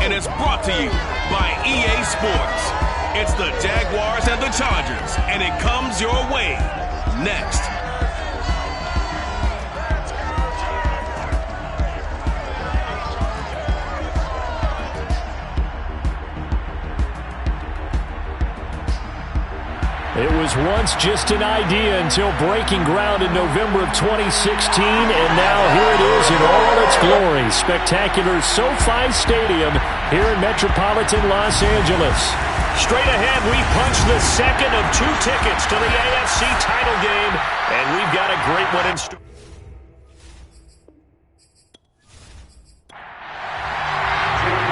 and it's brought to you by EA Sports. It's the Jaguars and the Chargers, and it comes your way next. It was once just an idea until breaking ground in November of 2016, and now here it is in all its glory. Spectacular SoFi Stadium here in metropolitan Los Angeles. Straight ahead, we punch the second of 2 tickets to the AFC title game, and we've got a great one in store.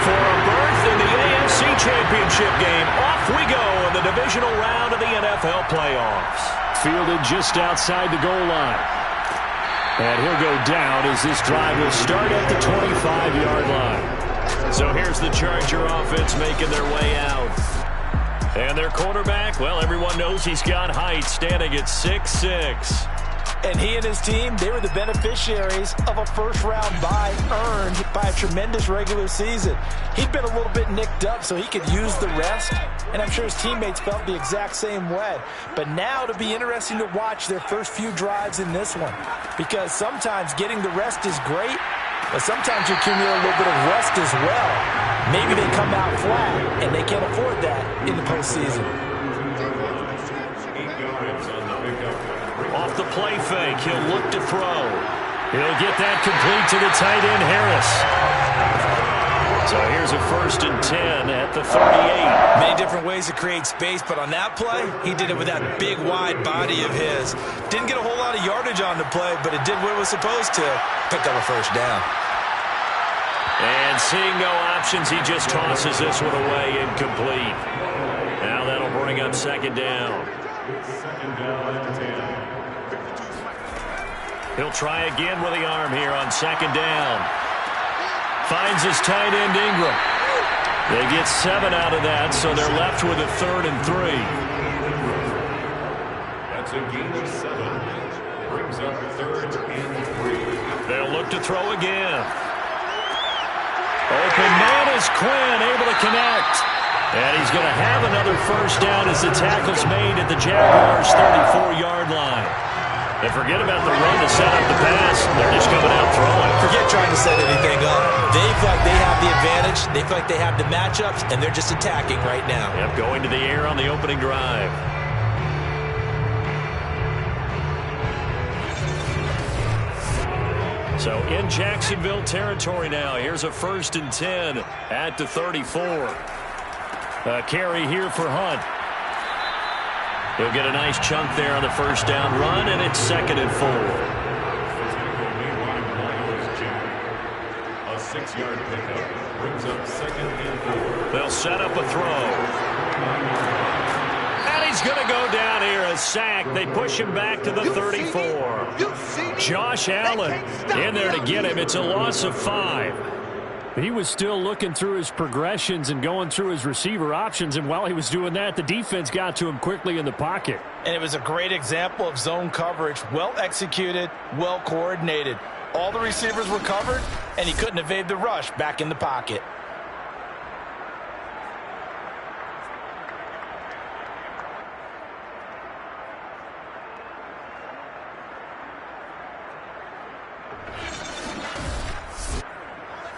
For a berth in the AFC Championship game, off we go in the divisional round of the NFL playoffs. Fielded just outside the goal line. And he'll go down as this drive will start at the 25-yard line. So here's the Charger offense making their way out. And their quarterback, well, everyone knows he's got height, standing at 6'6". And he and his team, they were the beneficiaries of a first-round bye earned by a tremendous regular season. He'd been a little bit nicked up so he could use the rest, and I'm sure his teammates felt the exact same way. But now it'll be interesting to watch their first few drives in this one, because sometimes getting the rest is great, but sometimes you accumulate a little bit of rest as well. Maybe they come out flat, and they can't afford that in the postseason. Off the play fake, he'll look to throw. He'll get that complete to the tight end, Harris. So here's a 1st and 10 at the 38. Many different ways to create space, but on that play, he did it with that big, wide body of his. Didn't get a whole lot of yardage on the play, but it did what it was supposed to. Picked up a first down. And seeing no options, he just tosses this one away, incomplete. Now that'll bring up 2nd down. He'll try again with the arm here on 2nd down. Finds his tight end, Ingram. They get 7 out of that, so they're left with a 3rd and 3. That's a gain of 7. Brings up 3rd and 3. They'll look to throw again. Open man is Quinn, able to connect. And he's going to have another first down as the tackle's made at the Jaguars' 34-yard line. They forget about the run to set up the pass. They're just coming out throwing. Forget trying to set anything up. They feel like they have the advantage. They feel like they have the matchups, and they're just attacking right now. Yep, going to the air on the opening drive. So in Jacksonville territory now. Here's a 1st and 10 at the 34. A carry here for Hunt. He'll get a nice chunk there on the first down run, and it's 2nd and 4. A 6-yard pickup brings up 2nd and 4. They'll set up a throw. And he's going to go down here, a sack. They push him back to the 34. Josh Allen in there to get him. It's a loss of 5. He was still looking through his progressions and going through his receiver options, and while he was doing that, the defense got to him quickly in the pocket. And it was a great example of zone coverage. Well executed, well coordinated. All the receivers were covered, and he couldn't evade the rush back in the pocket.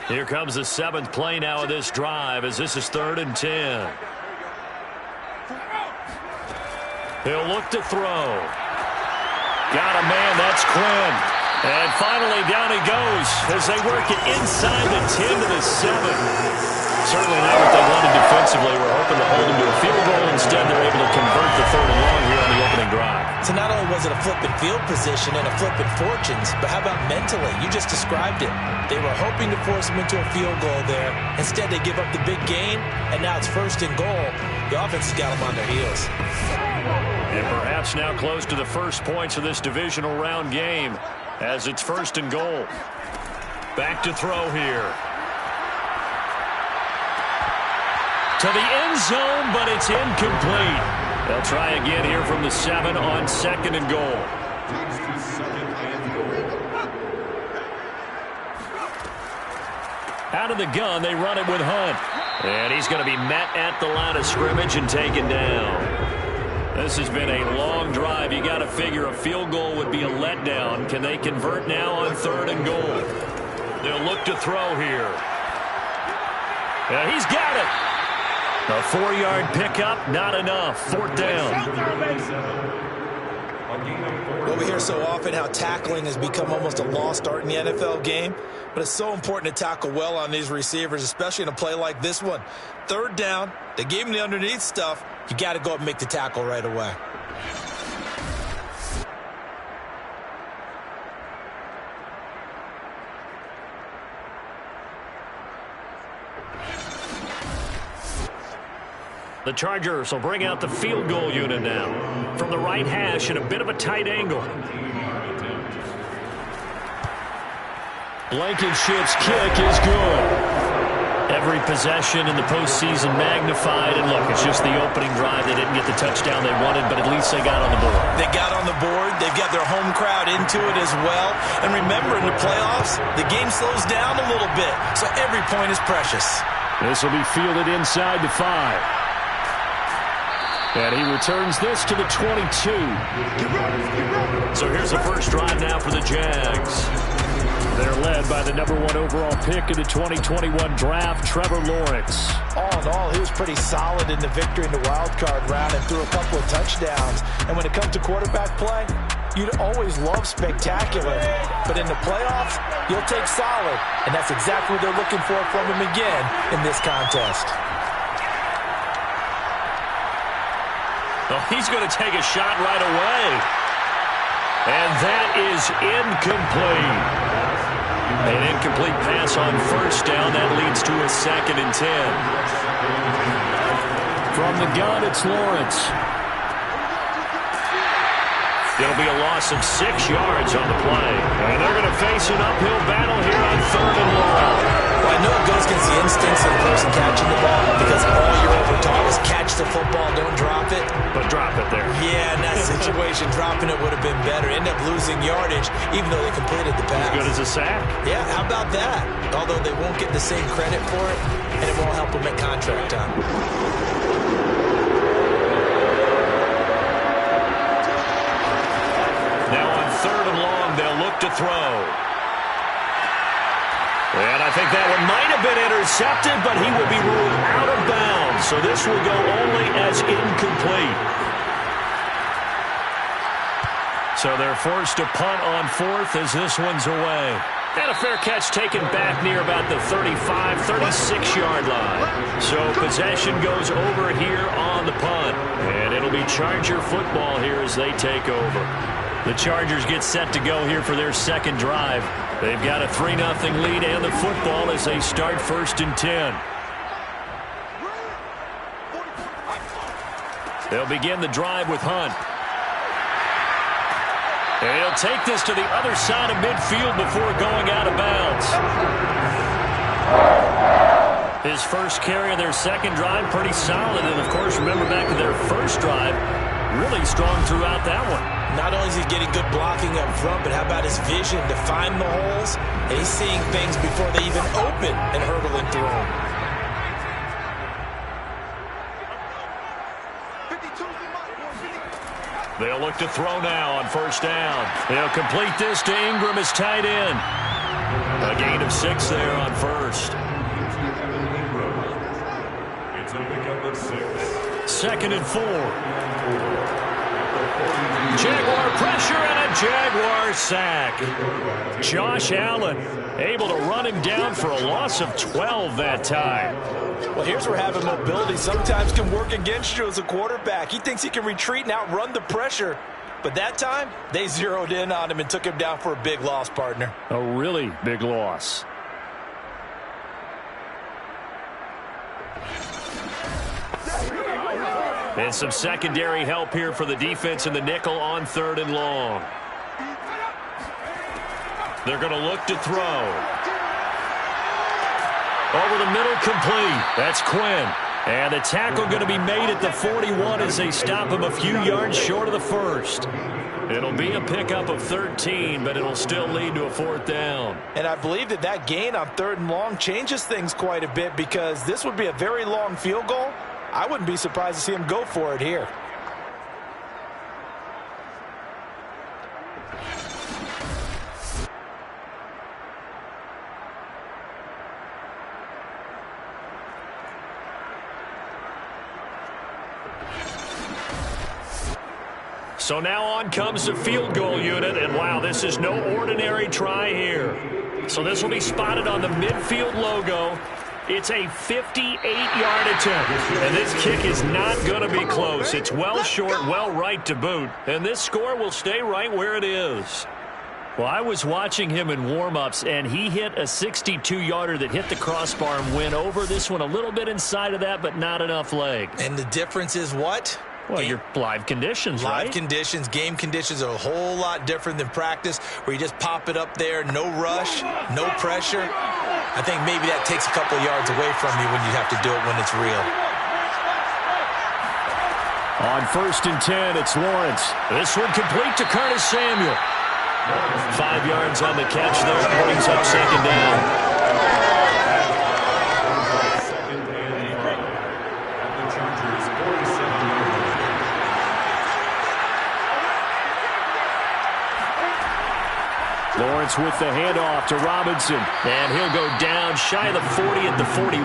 Here comes the 7th play now of this drive as this is 3rd and 10. He'll look to throw. Got a man, that's Quinn. And finally down he goes as they work it inside the 10 to the 7. Certainly not what they wanted defensively. We're hoping to hold them to a field goal. Instead, they're able to convert the 3rd and long here on the opening drive. So not only was it a flipping field position and a flipping fortunes, but how about mentally? You just described it. They were hoping to force him into a field goal there. Instead, they give up the big gain, and now it's 1st and goal. The offense has got them on their heels. And perhaps now close to the first points of this divisional round game as it's 1st and goal. Back to throw here. To the end zone, but it's incomplete. They'll try again here from the 7 on 2nd and goal. Out of the gun, they run it with Hunt. And he's going to be met at the line of scrimmage and taken down. This has been a long drive. You got to figure a field goal would be a letdown. Can they convert now on 3rd and goal? They'll look to throw here. Yeah, he's got it. A 4-yard pickup, not enough. 4th down. Well, we hear so often how tackling has become almost a lost art in the NFL game, but it's so important to tackle well on these receivers, especially in a play like this one. 3rd down, they gave him the underneath stuff. You got to go up and make the tackle right away. The Chargers will bring out the field goal unit now. From the right hash at a bit of a tight angle. Blankenship's kick is good. Every possession in the postseason magnified. And look, it's just the opening drive. They didn't get the touchdown they wanted, but at least they got on the board. They got on the board. They've got their home crowd into it as well. And remember, in the playoffs, the game slows down a little bit. So every point is precious. This will be fielded inside the 5. And he returns this to the 22. So here's the first drive now for the Jags. They're led by the #1 overall pick in the 2021 draft, Trevor Lawrence. All in all, he was pretty solid in the victory in the wild card round and threw a couple of touchdowns. And when it comes to quarterback play, you'd always love spectacular. But in the playoffs, you'll take solid. And that's exactly what they're looking for from him again in this contest. Oh, he's going to take a shot right away. And that is incomplete. An incomplete pass on 1st down. That leads to a 2nd and 10. From the gun, it's Lawrence. It'll be a loss of 6 yards on the play. And they're going to face an uphill battle here on 3rd and long. Well, I know it goes against the instincts of the person catching the ball because all you're ever taught is catch the football, don't drop it. But drop it there. Yeah, in that situation, dropping it would have been better. End up losing yardage, even though they completed the pass. As good as a sack. Yeah, how about that? Although they won't get the same credit for it, and it won't help them at contract time. Now on 3rd and long, they'll look to throw. And I think that one might have been intercepted, but he will be ruled out of bounds. So this will go only as incomplete. So they're forced to punt on 4th as this one's away. And a fair catch taken back near about the 35, 36-yard line. So possession goes over here on the punt. And it'll be Charger football here as they take over. The Chargers get set to go here for their 2nd drive. They've got a 3-0 lead and the football as they start 1st and 10. They'll begin the drive with Hunt. And he'll take this to the other side of midfield before going out of bounds. His first carry of their 2nd drive, pretty solid. And, of course, remember back to their 1st drive, really strong throughout that one. Not only is he getting good blocking up front, but how about his vision to find the holes? And he's seeing things before they even open and hurdling through them. They'll look to throw now on 1st down. They'll complete this to Ingram as tight end. A gain of 6 there on 1st. It's a pickup of 6. 2nd and 4. Jaguar pressure and a Jaguar sack. Josh Allen able to run him down for a loss of 12 that time. Well, here's where having mobility sometimes can work against you as a quarterback. He thinks he can retreat and outrun the pressure. But that time, they zeroed in on him and took him down for a big loss, partner. A really big loss. And some secondary help here for the defense in the nickel on 3rd and long. They're going to look to throw. Over the middle, complete. That's Quinn. And the tackle going to be made at the 41 as they stop him a few yards short of the first. It'll be a pickup of 13, but it'll still lead to a 4th down. And I believe that gain on 3rd and long changes things quite a bit, because this would be a very long field goal. I wouldn't be surprised to see him go for it here. So now on comes the field goal unit, and wow, this is no ordinary try here. So this will be spotted on the midfield logo. It's a 58-yard attempt, and this kick is not going to be close. It's well short, well right to boot, and this score will stay right where it is. Well, I was watching him in warm-ups, and he hit a 62-yarder that hit the crossbar and went over. This one a little bit inside of that, but not enough leg. And the difference is what? Well, your live conditions, right? Live conditions, game conditions are a whole lot different than practice, where you just pop it up there, no rush, no pressure. I think maybe that takes a couple of yards away from you when you have to do it when it's real. On 1st and 10, it's Lawrence. This one complete to Curtis Samuel. 5 yards on the catch there, brings up 2nd down. Lawrence with the handoff to Robinson, and he'll go down shy of the 40 at the 41.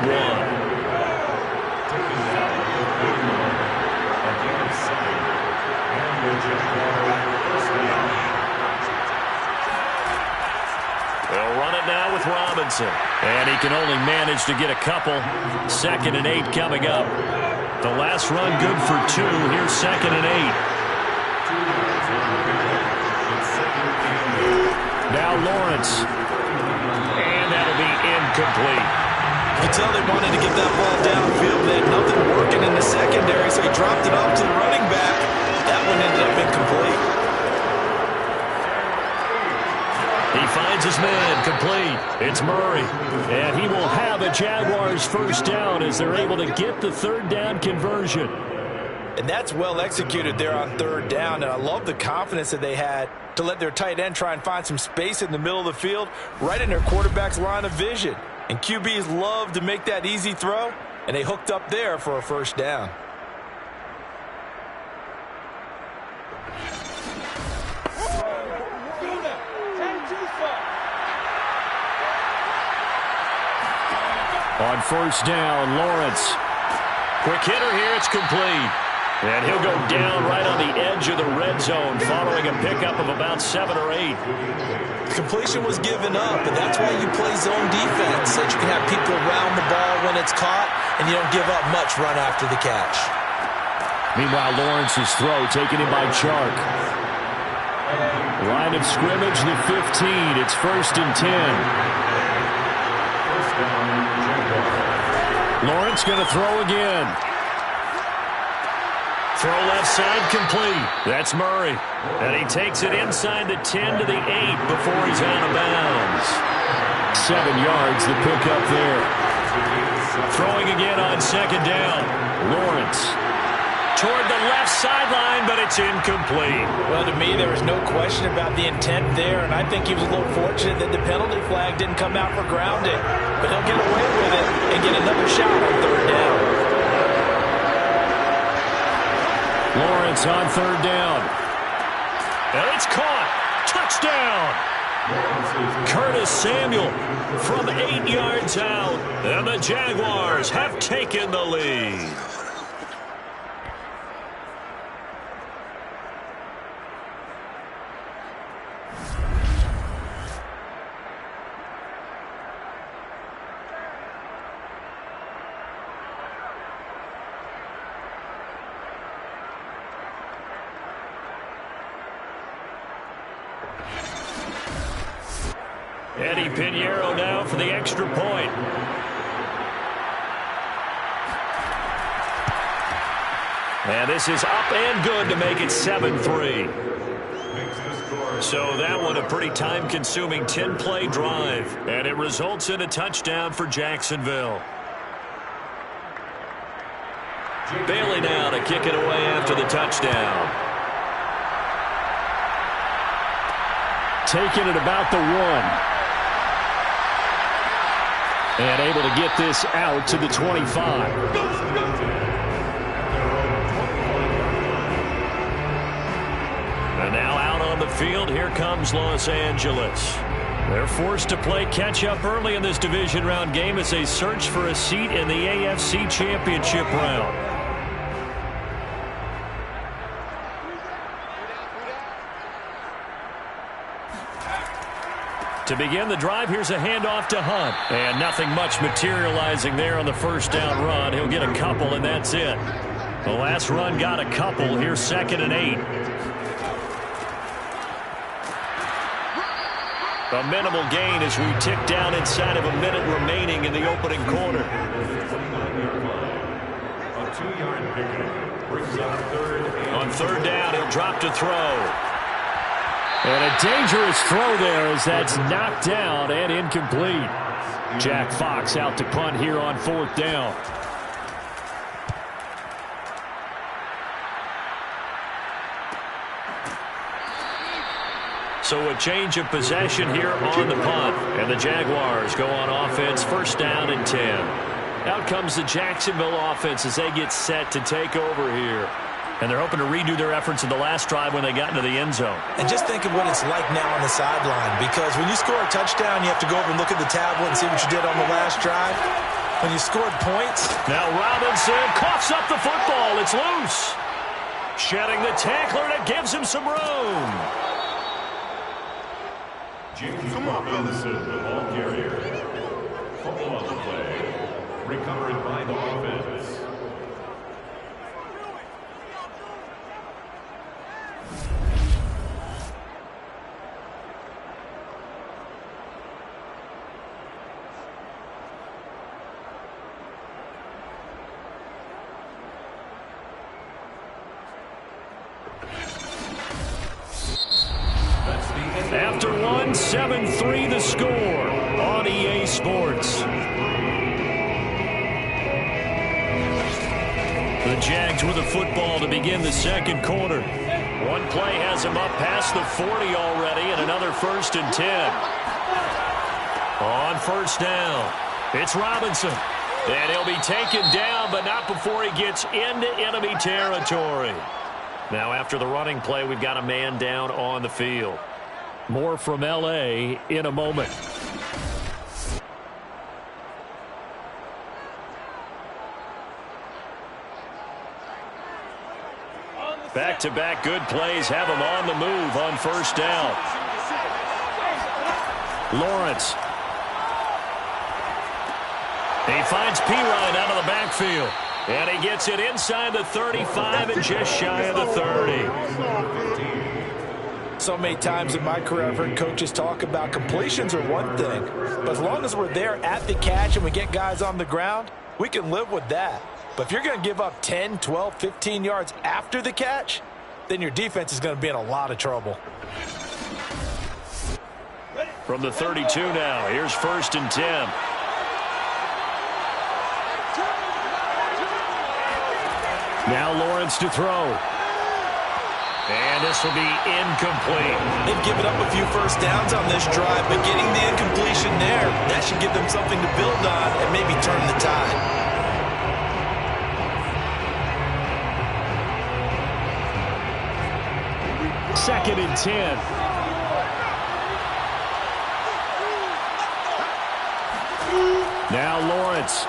They'll run it now with Robinson, and he can only manage to get a couple. 2nd and 8 coming up. The last run good for 2. Here's 2nd and 8. Now Lawrence, and that'll be incomplete. You can tell they wanted to get that ball downfield. They had nothing working in the secondary, so he dropped it off to the running back. That one ended up incomplete. He finds his man, complete. It's Murray, and he will have a Jaguars 1st down as they're able to get the 3rd down conversion. And that's well executed there on 3rd down, and I love the confidence that they had to let their tight end try and find some space in the middle of the field, right in their quarterback's line of vision. And QBs love to make that easy throw, and they hooked up there for a 1st down. On 1st down, Lawrence. Quick hitter here, it's complete. And he'll go down right on the edge of the red zone following a pickup of about 7 or 8. Completion was given up, but that's why you play zone defense, so that you can have people around the ball when it's caught, and you don't give up much run after the catch. Meanwhile, Lawrence's throw taken in by Chark. Line of scrimmage, the 15. It's 1st and 10. Lawrence going to throw again. Throw left side complete. That's Murray. And he takes it inside the 10 to the 8 before he's out of bounds. 7 yards, the pickup there. Throwing again on 2nd down. Lawrence toward the left sideline, but it's incomplete. Well, to me, there was no question about the intent there, and I think he was a little fortunate that the penalty flag didn't come out for grounding. But he'll get away with it and get another shot on 3rd down. Lawrence on 3rd down. And it's caught. Touchdown. Curtis Samuel from 8 yards out. And the Jaguars have taken the lead. Eddie Pinheiro now for the extra point. And this is up and good to make it 7-3. So that one a pretty time-consuming 10-play drive. And it results in a touchdown for Jacksonville. Bailey now to kick it away after the touchdown. Taking it about the 1. And able to get this out to the 25. And now out on the field, here comes Los Angeles. They're forced to play catch-up early in this division round game as they search for a seat in the AFC Championship round. To begin the drive, here's a handoff to Hunt. And nothing much materializing there on the first down run. He'll get a couple, and that's it. The last run got a couple. Here's 2nd and 8. A minimal gain as we tick down inside of a minute remaining in the opening quarter. On 3rd down, he'll drop to throw. And a dangerous throw there as that's knocked down and incomplete. Jack Fox out to punt here on 4th down. So a change of possession here on the punt. And the Jaguars go on offense, 1st down and 10. Out comes the Jacksonville offense as they get set to take over here. And they're hoping to redo their efforts in the last drive when they got into the end zone. And just think of what it's like now on the sideline, because when you score a touchdown, you have to go over and look at the tablet and see what you did on the last drive. When you scored points. Now Robinson coughs up the football. It's loose. Shedding the tackler, and it gives him some room. Come on, Robinson, the ball carrier. Football on the play. Recovered by the offense. After 7-3 the score on EA Sports. The Jags with the football to begin the second quarter. One play has them up past the 40 already, and another 1st and 10. On 1st down, it's Robinson. And he'll be taken down, but not before he gets into enemy territory. Now after the running play, we've got a man down on the field. More from L.A. in a moment. Back-to-back good plays have him on the move on 1st down. Lawrence. He finds Pirine out of the backfield. And he gets it inside the 35 and just shy of the 30. So many times in my career I've heard coaches talk about completions are one thing, but as long as we're there at the catch and we get guys on the ground, we can live with that. But if you're going to give up 10, 12, 15 yards after the catch, then your defense is going to be in a lot of trouble. From the 32 now, here's 1st and 10. Now Lawrence to throw. And this will be incomplete. They've given up a few 1st downs on this drive, but getting the incompletion there, that should give them something to build on and maybe turn the tide. Second and 10. Now Lawrence.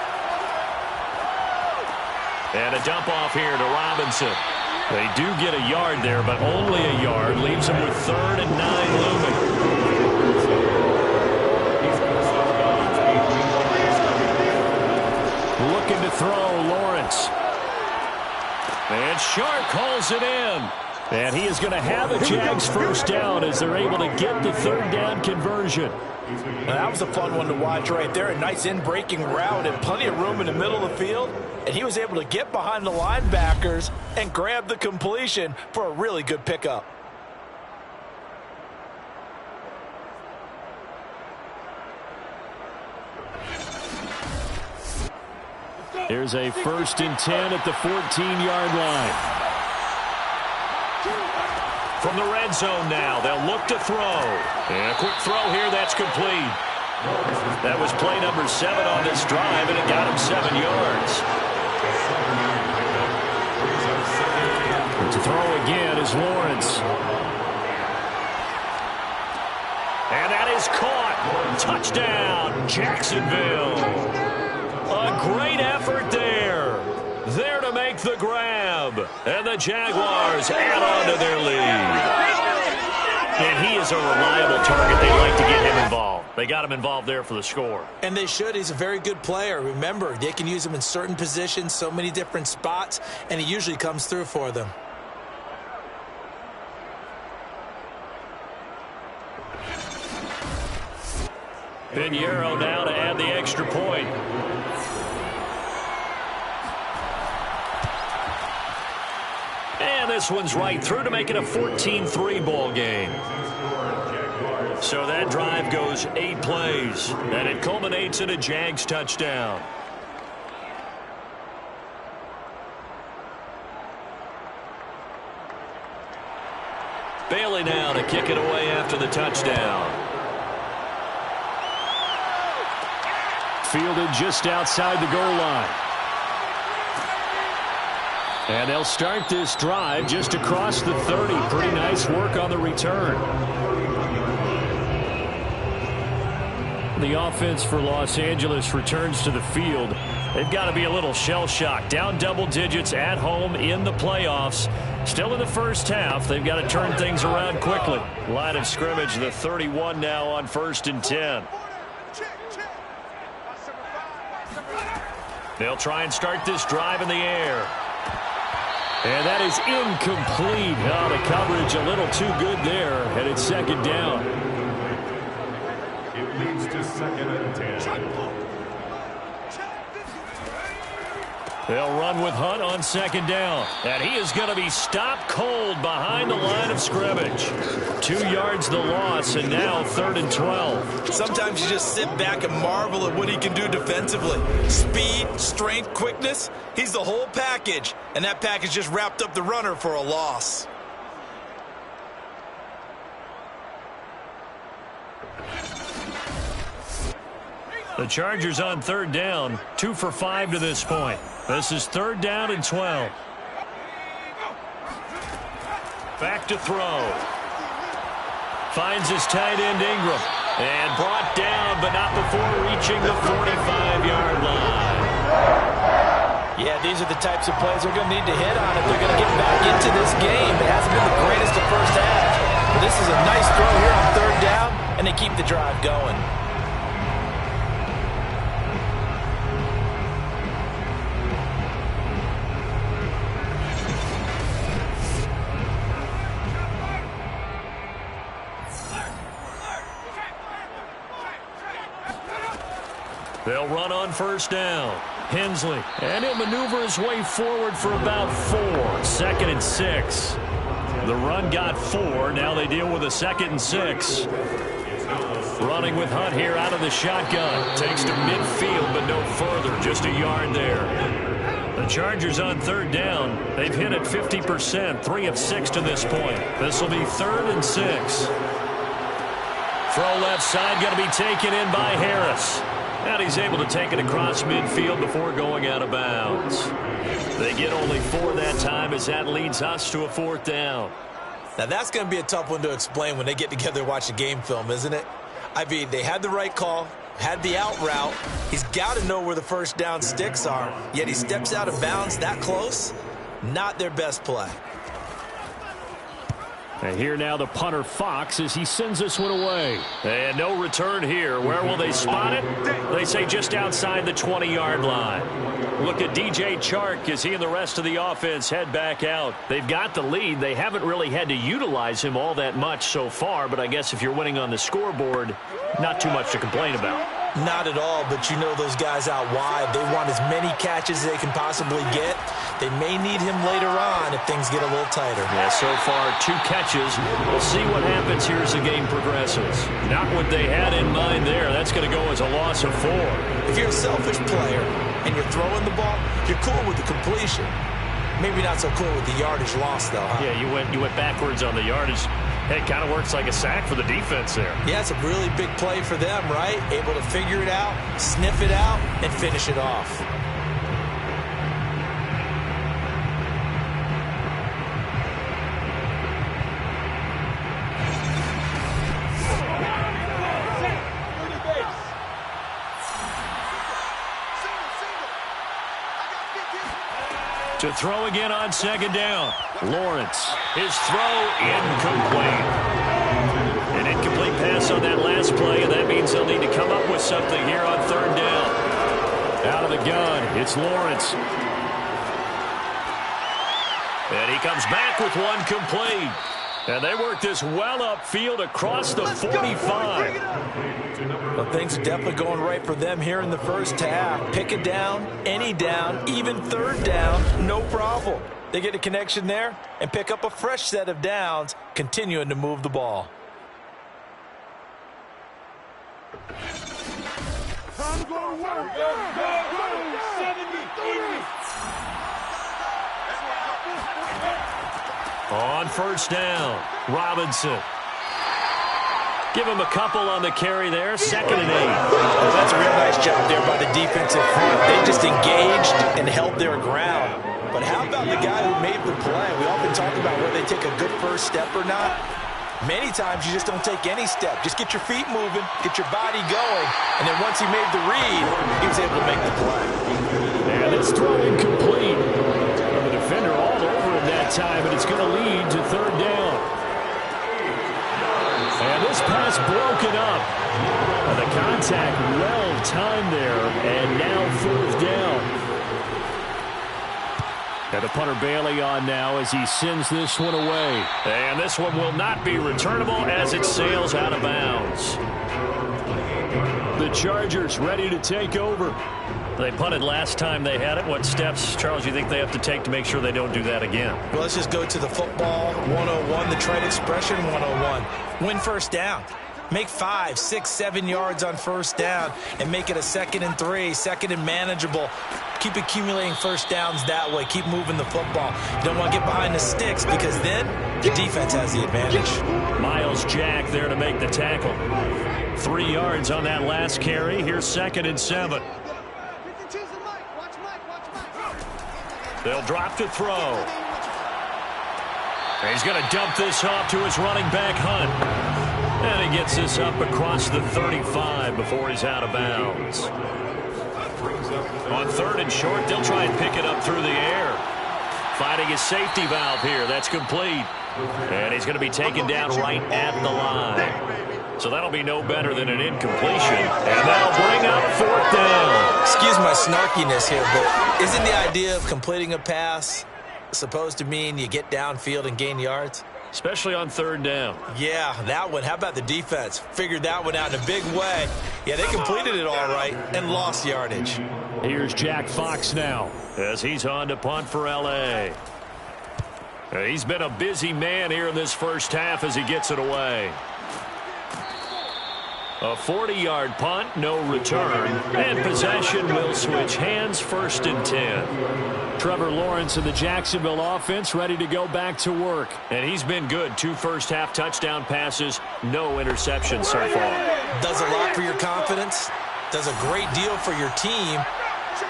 And a dump off here to Robinson. They do get a yard there, but only a yard. Leaves them with 3rd and 9 looming. Looking to throw, Lawrence. And Sharp calls it in. And he is going to have a Jags 1st down as they're able to get the 3rd down conversion. Now, that was a fun one to watch right there. A nice in-breaking route and plenty of room in the middle of the field. And he was able to get behind the linebackers and grab the completion for a really good pickup. Here's a 1st and 10 at the 14-yard line. From the red zone now, they'll look to throw. And a quick throw here, that's complete. That was play number 7 on this drive, and it got him 7 yards. To throw again is Lawrence. And that is caught. Touchdown, Jacksonville. A great effort there. There to make the grab. And the Jaguars add on to their lead. And he is a reliable target. They like to get him involved. They got him involved there for the score. And they should. He's a very good player. Remember, they can use him in certain positions, so many different spots, and he usually comes through for them. Pinheiro now to add the extra point. And this one's right through to make it a 14-3 ball game. So that drive goes 8 plays, and it culminates in a Jags touchdown. Bailey now to kick it away after the touchdown. Fielded just outside the goal line. And they'll start this drive just across the 30. Pretty nice work on the return. The offense for Los Angeles returns to the field. They've got to be a little shell-shocked. Down double digits at home in the playoffs. Still in the first half. They've got to turn things around quickly. Line of scrimmage, the 31 now on 1st and 10. They'll try and start this drive in the air. And that is incomplete. Oh, the coverage a little too good there, and it's 2nd down. It leads to 2nd and 10. They'll run with Hunt on 2nd down. And he is going to be stopped cold behind the line of scrimmage. 2 yards the loss, and now 3rd and 12. Sometimes you just sit back and marvel at what he can do defensively. Speed, strength, quickness. He's the whole package. And that package just wrapped up the runner for a loss. The Chargers on 3rd down. 2 for 5 to this point. This is 3rd down and 12. Back to throw. Finds his tight end Ingram. And brought down, but not before reaching the 45-yard line. Yeah, these are the types of plays they're going to need to hit on if they're going to get back into this game. It hasn't been the greatest of first half. But this is a nice throw here on 3rd down, and they keep the drive going. They'll run on 1st down. Hensley. And he'll maneuver his way forward for about 4. 2nd and 6. The run got 4. Now they deal with a 2nd and 6. Running with Hunt here out of the shotgun. Takes to midfield, but no further. Just a yard there. The Chargers on 3rd down. They've hit it 50%. 3 of 6 to this point. This will be 3rd and 6. Throw left side going to be taken in by Harris. And he's able to take it across midfield before going out of bounds. They get only 4 that time as that leads us to a 4th down. Now that's going to be a tough one to explain when they get together and watch a game film, isn't it? I mean, they had the right call, had the out route. He's got to know where the 1st down sticks are, yet he steps out of bounds that close. Not their best play. And here now the punter Fox as he sends this one away. And no return here. Where will they spot it? They say just outside the 20-yard line. Look at DJ Chark as he and the rest of the offense head back out. They've got the lead. They haven't really had to utilize him all that much so far, but I guess if you're winning on the scoreboard, not too much to complain about. Not at all, but you know those guys out wide. They want as many catches as they can possibly get. They may need him later on if things get a little tighter. Yeah, so far 2 catches. We'll see what happens here as the game progresses. Not what they had in mind there. That's going to go as a loss of 4. If you're a selfish player, and you're throwing the ball, you're cool with the completion. Maybe not so cool with the yardage loss, though, huh? Yeah, you went backwards on the yardage. Hey, it kind of works like a sack for the defense there. Yeah, it's a really big play for them, right? Able to figure it out, sniff it out, and finish it off. To throw again on second down. Lawrence. His throw incomplete. An incomplete pass on that last play, and that means they'll need to come up with something here on third down. Out of the gun, it's Lawrence. And he comes back with one complete. And they work this well upfield across the 45. Well, things are definitely going right for them here in the first half. Pick it down, any down, even third down, no problem. They get a connection there and pick up a fresh set of downs, continuing to move the ball. Time to go to work. Go. 70. On first down, Robinson. Give him a couple on the carry there, 2nd and 8. Well, that's a real nice job there by the defensive front. They just engaged and held their ground. But how about the guy who made the play? We often talk about whether they take a good first step or not. Many times you just don't take any step. Just get your feet moving, get your body going, and then once he made the read, he was able to make the play. And this throw incomplete. The defender all over him that time, and it's going to lead to third down. And this pass broken up. And the contact well timed there, and now fourth down. And the punter Bailey on now as he sends this one away. And this one will not be returnable as it sails out of bounds. The Chargers ready to take over. They punted last time they had it. What steps, Charles, you think they have to take to make sure they don't do that again? Well, let's just go to the football 101, the trade expression 101. Win first down. Make 5, 6, 7 yards on first down and make it a 2nd and 3, 2nd and manageable. Keep accumulating first downs that way. Keep moving the football. You don't want to get behind the sticks because then the defense has the advantage. Miles Jack there to make the tackle. 3 yards on that last carry. Here's 2nd and 7. They'll drop to throw. He's going to dump this off to his running back, Hunt. And he gets this up across the 35 before he's out of bounds. On 3rd and short, they'll try and pick it up through the air. Finding his safety valve here. That's complete. And he's going to be taken down right at the line. So that'll be no better than an incompletion. And that'll bring up 4th down. Excuse my snarkiness here, but isn't the idea of completing a pass supposed to mean you get downfield and gain yards? Especially on 3rd down. Yeah, that one. How about the defense? Figured that one out in a big way. Yeah, they completed it all right and lost yardage. Here's Jack Fox now as he's on to punt for L.A. He's been a busy man here in this first half as he gets it away. A 40-yard punt, no return, and possession will switch hands, 1st and 10. Trevor Lawrence and the Jacksonville offense ready to go back to work. And he's been good. 2 first-half touchdown passes, no interceptions so far. Does a lot for your confidence, does a great deal for your team,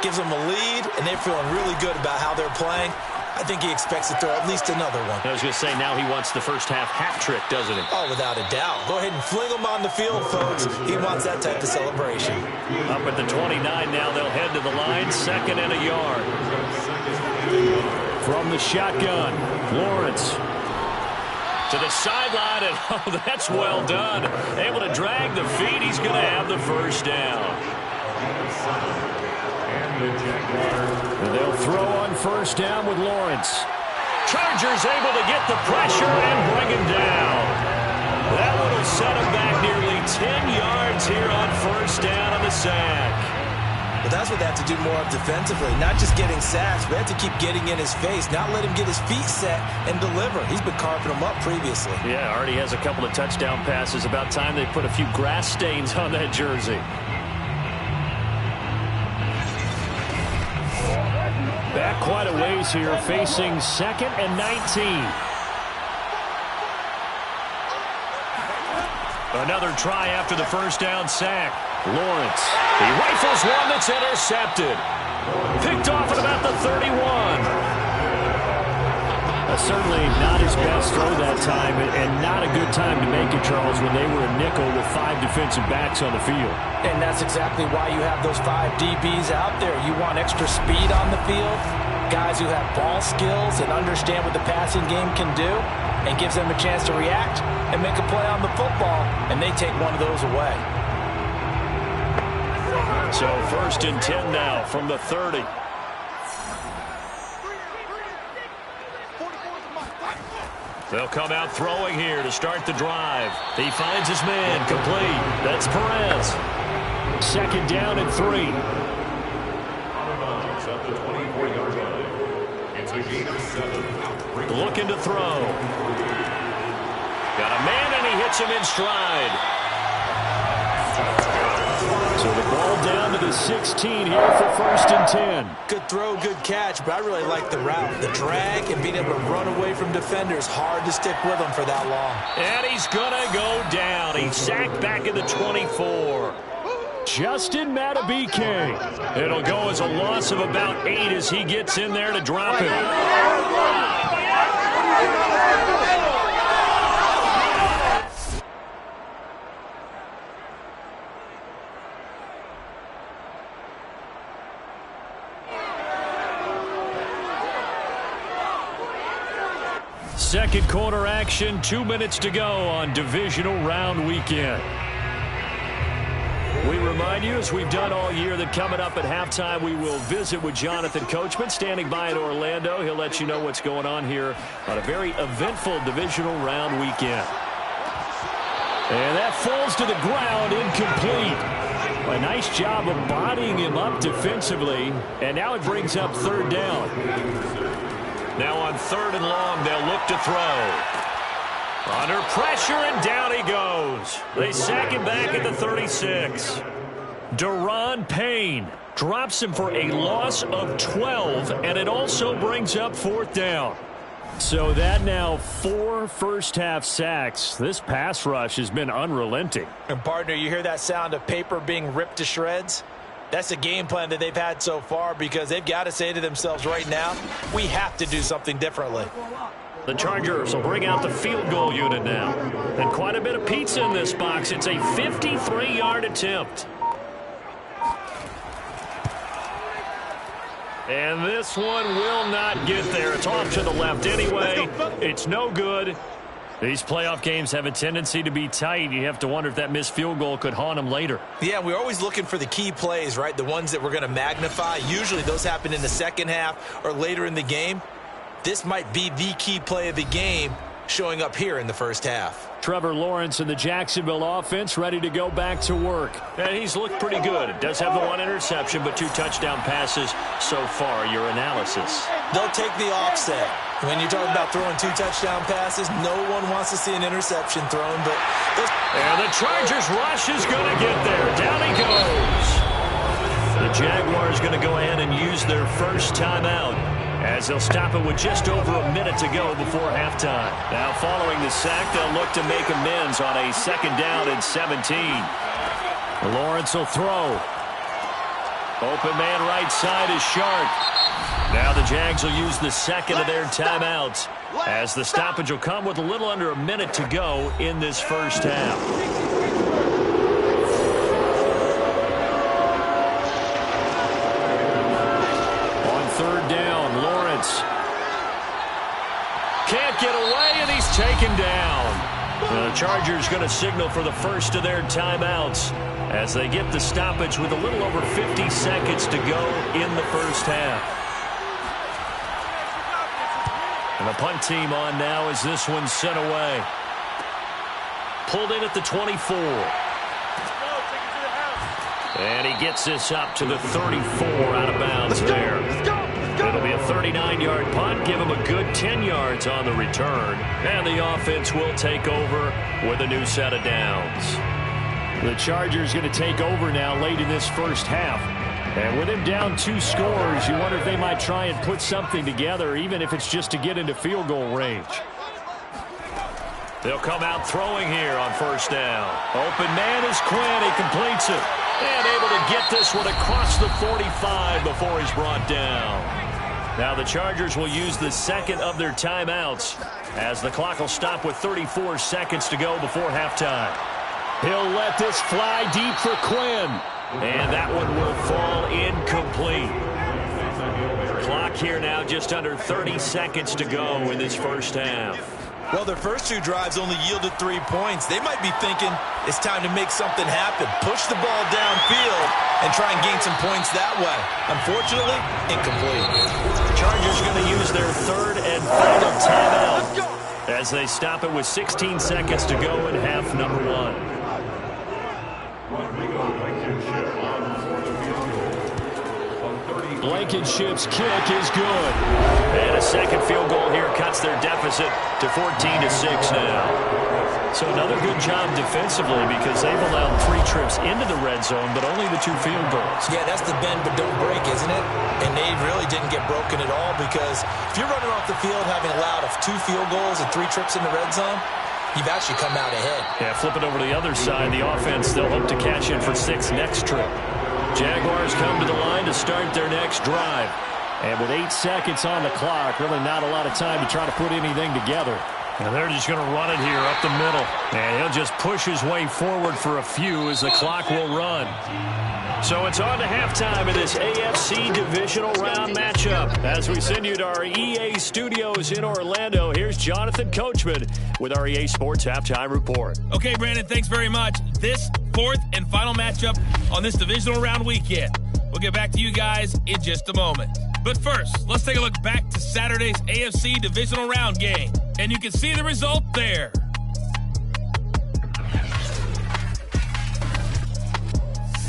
gives them a lead, and they're feeling really good about how they're playing. I think he expects to throw at least another one. I was going to say, now he wants the first-half hat trick, doesn't he? Oh, without a doubt. Go ahead and fling him on the field, folks. He wants that type of celebration. Up at the 29 now, they'll head to the line, 2nd and a yard. From the shotgun, Lawrence to the sideline, and oh, that's well done. Able to drag the feet. He's going to have the first down. And they'll throw on first down with Lawrence. Chargers able to get the pressure and bring him down. That one will set him back nearly 10 yards here on first down on the sack. But that's what they have to do more of defensively. Not just getting sacks, but they have to keep getting in his face. Not let him get his feet set and deliver. He's been carving them up previously. Yeah, already has a couple of touchdown passes. About time they put a few grass stains on that jersey. Back quite a ways here, facing 2nd and 19. Another try after the first down sack. Lawrence. He rifles one that's intercepted. Picked off at about the 31. Certainly not his best throw that time, and not a good time to make it, Charles, when they were a nickel with 5 defensive backs on the field. And that's exactly why you have those 5 DBs out there. You want extra speed on the field, guys who have ball skills and understand what the passing game can do, and gives them a chance to react and make a play on the football, and they take one of those away. So 1st and 10 now from the 30. They'll come out throwing here to start the drive. He finds his man, complete. That's Perez. 2nd down and 3. At the 24-yard line. It's a gain of 7. Looking to throw. Got a man, and he hits him in stride. So the ball down to the 16 here for 1st and 10. Good throw, good catch, but I really like the route. The drag and being able to run away from defenders, hard to stick with them for that long. And he's going to go down. He's sacked back at the 24. Justin Matabike. It'll go as a loss of about 8 as he gets in there to drop him. Second quarter action, 2 minutes to go on divisional round weekend. We remind you, as we've done all year, that coming up at halftime, we will visit with Jonathan Coachman, standing by in Orlando. He'll let you know what's going on here on a very eventful divisional round weekend. And that falls to the ground, incomplete. A nice job of bodying him up defensively, and now it brings up 3rd down. Now on 3rd and long, they'll look to throw. Under pressure, and down he goes. They sack him back at the 36. Deron Payne drops him for a loss of 12, and it also brings up 4th down. So that now 4 first-half sacks. This pass rush has been unrelenting. And, partner, you hear that sound of paper being ripped to shreds? That's the game plan that they've had so far, because they've got to say to themselves right now, we have to do something differently. The Chargers will bring out the field goal unit now. And quite a bit of pizza in this box. It's a 53-yard attempt. And this one will not get there. It's off to the left anyway. It's no good. These playoff games have a tendency to be tight. You have to wonder if that missed field goal could haunt them later. Yeah, we're always looking for the key plays, right? The ones that we're going to magnify. Usually those happen in the second half or later in the game. This might be the key play of the game showing up here in the first half. Trevor Lawrence and the Jacksonville offense ready to go back to work. And he's looked pretty good. It does have the 1 interception, but 2 touchdown passes so far. Your analysis. They'll take the offset. When you talk about throwing 2 touchdown passes, no one wants to see an interception thrown. But and the Chargers rush is going to get there. Down he goes. The Jaguars going to go ahead and use their first timeout, as they'll stop it with just over a minute to go before halftime. Now following the sack, they'll look to make amends on a 2nd down and 17. Lawrence will throw. Open man right side is Sharp. Now the Jags will use the 2nd of their timeouts, as the stoppage will come with a little under a minute to go in this first half. On 3rd down, Lawrence can't get away, and he's taken down. The Chargers going to signal for the first of their timeouts as they get the stoppage with a little over 50 seconds to go in the first half. And the punt team on now as this one's sent away. Pulled in at the 24. And he gets this up to the 34 out of bounds there. It'll be a 39-yard punt. Give him a good 10 yards on the return. And the offense will take over with a new set of downs. The Chargers going to take over now late in this first half. And with him down 2 scores, you wonder if they might try and put something together, even if it's just to get into field goal range. They'll come out throwing here on first down. Open man is Quinn. He completes it. And able to get this one across the 45 before he's brought down. Now the Chargers will use the second of their timeouts as the clock will stop with 34 seconds to go before halftime. He'll let this fly deep for Quinn. And that one will fall incomplete. Clock here now just under 30 seconds to go in this first half. Well, their first 2 drives only yielded 3 points. They might be thinking it's time to make something happen. Push the ball downfield and try and gain some points that way. Unfortunately, incomplete. The Chargers are going to use their third and final timeout as they stop it with 16 seconds to go in half number 1. Blankenship's kick is good. And a second field goal here cuts their deficit to 14-6 now. So another good job defensively because they've allowed 3 trips into the red zone, but only the 2 field goals. Yeah, that's the bend but don't break, isn't it? And they really didn't get broken at all because if you're running off the field having allowed 2 field goals and 3 trips in the red zone, you've actually come out ahead. Yeah, flip it over to the other side. The offense, they'll hope to cash in for 6 next trip. Jaguars come to the line to start their next drive. And with 8 seconds on the clock, really not a lot of time to try to put anything together. And they're just going to run it here up the middle. And he'll just push his way forward for a few as the clock will run. So it's on to halftime of this AFC divisional round matchup. As we send you to our EA studios in Orlando, here's Jonathan Coachman with our EA Sports Halftime Report. Okay, Brandon, thanks very much. This 4th and final matchup on this divisional round weekend. We'll get back to you guys in just a moment. But first, let's take a look back to Saturday's AFC divisional round game. And you can see the result there.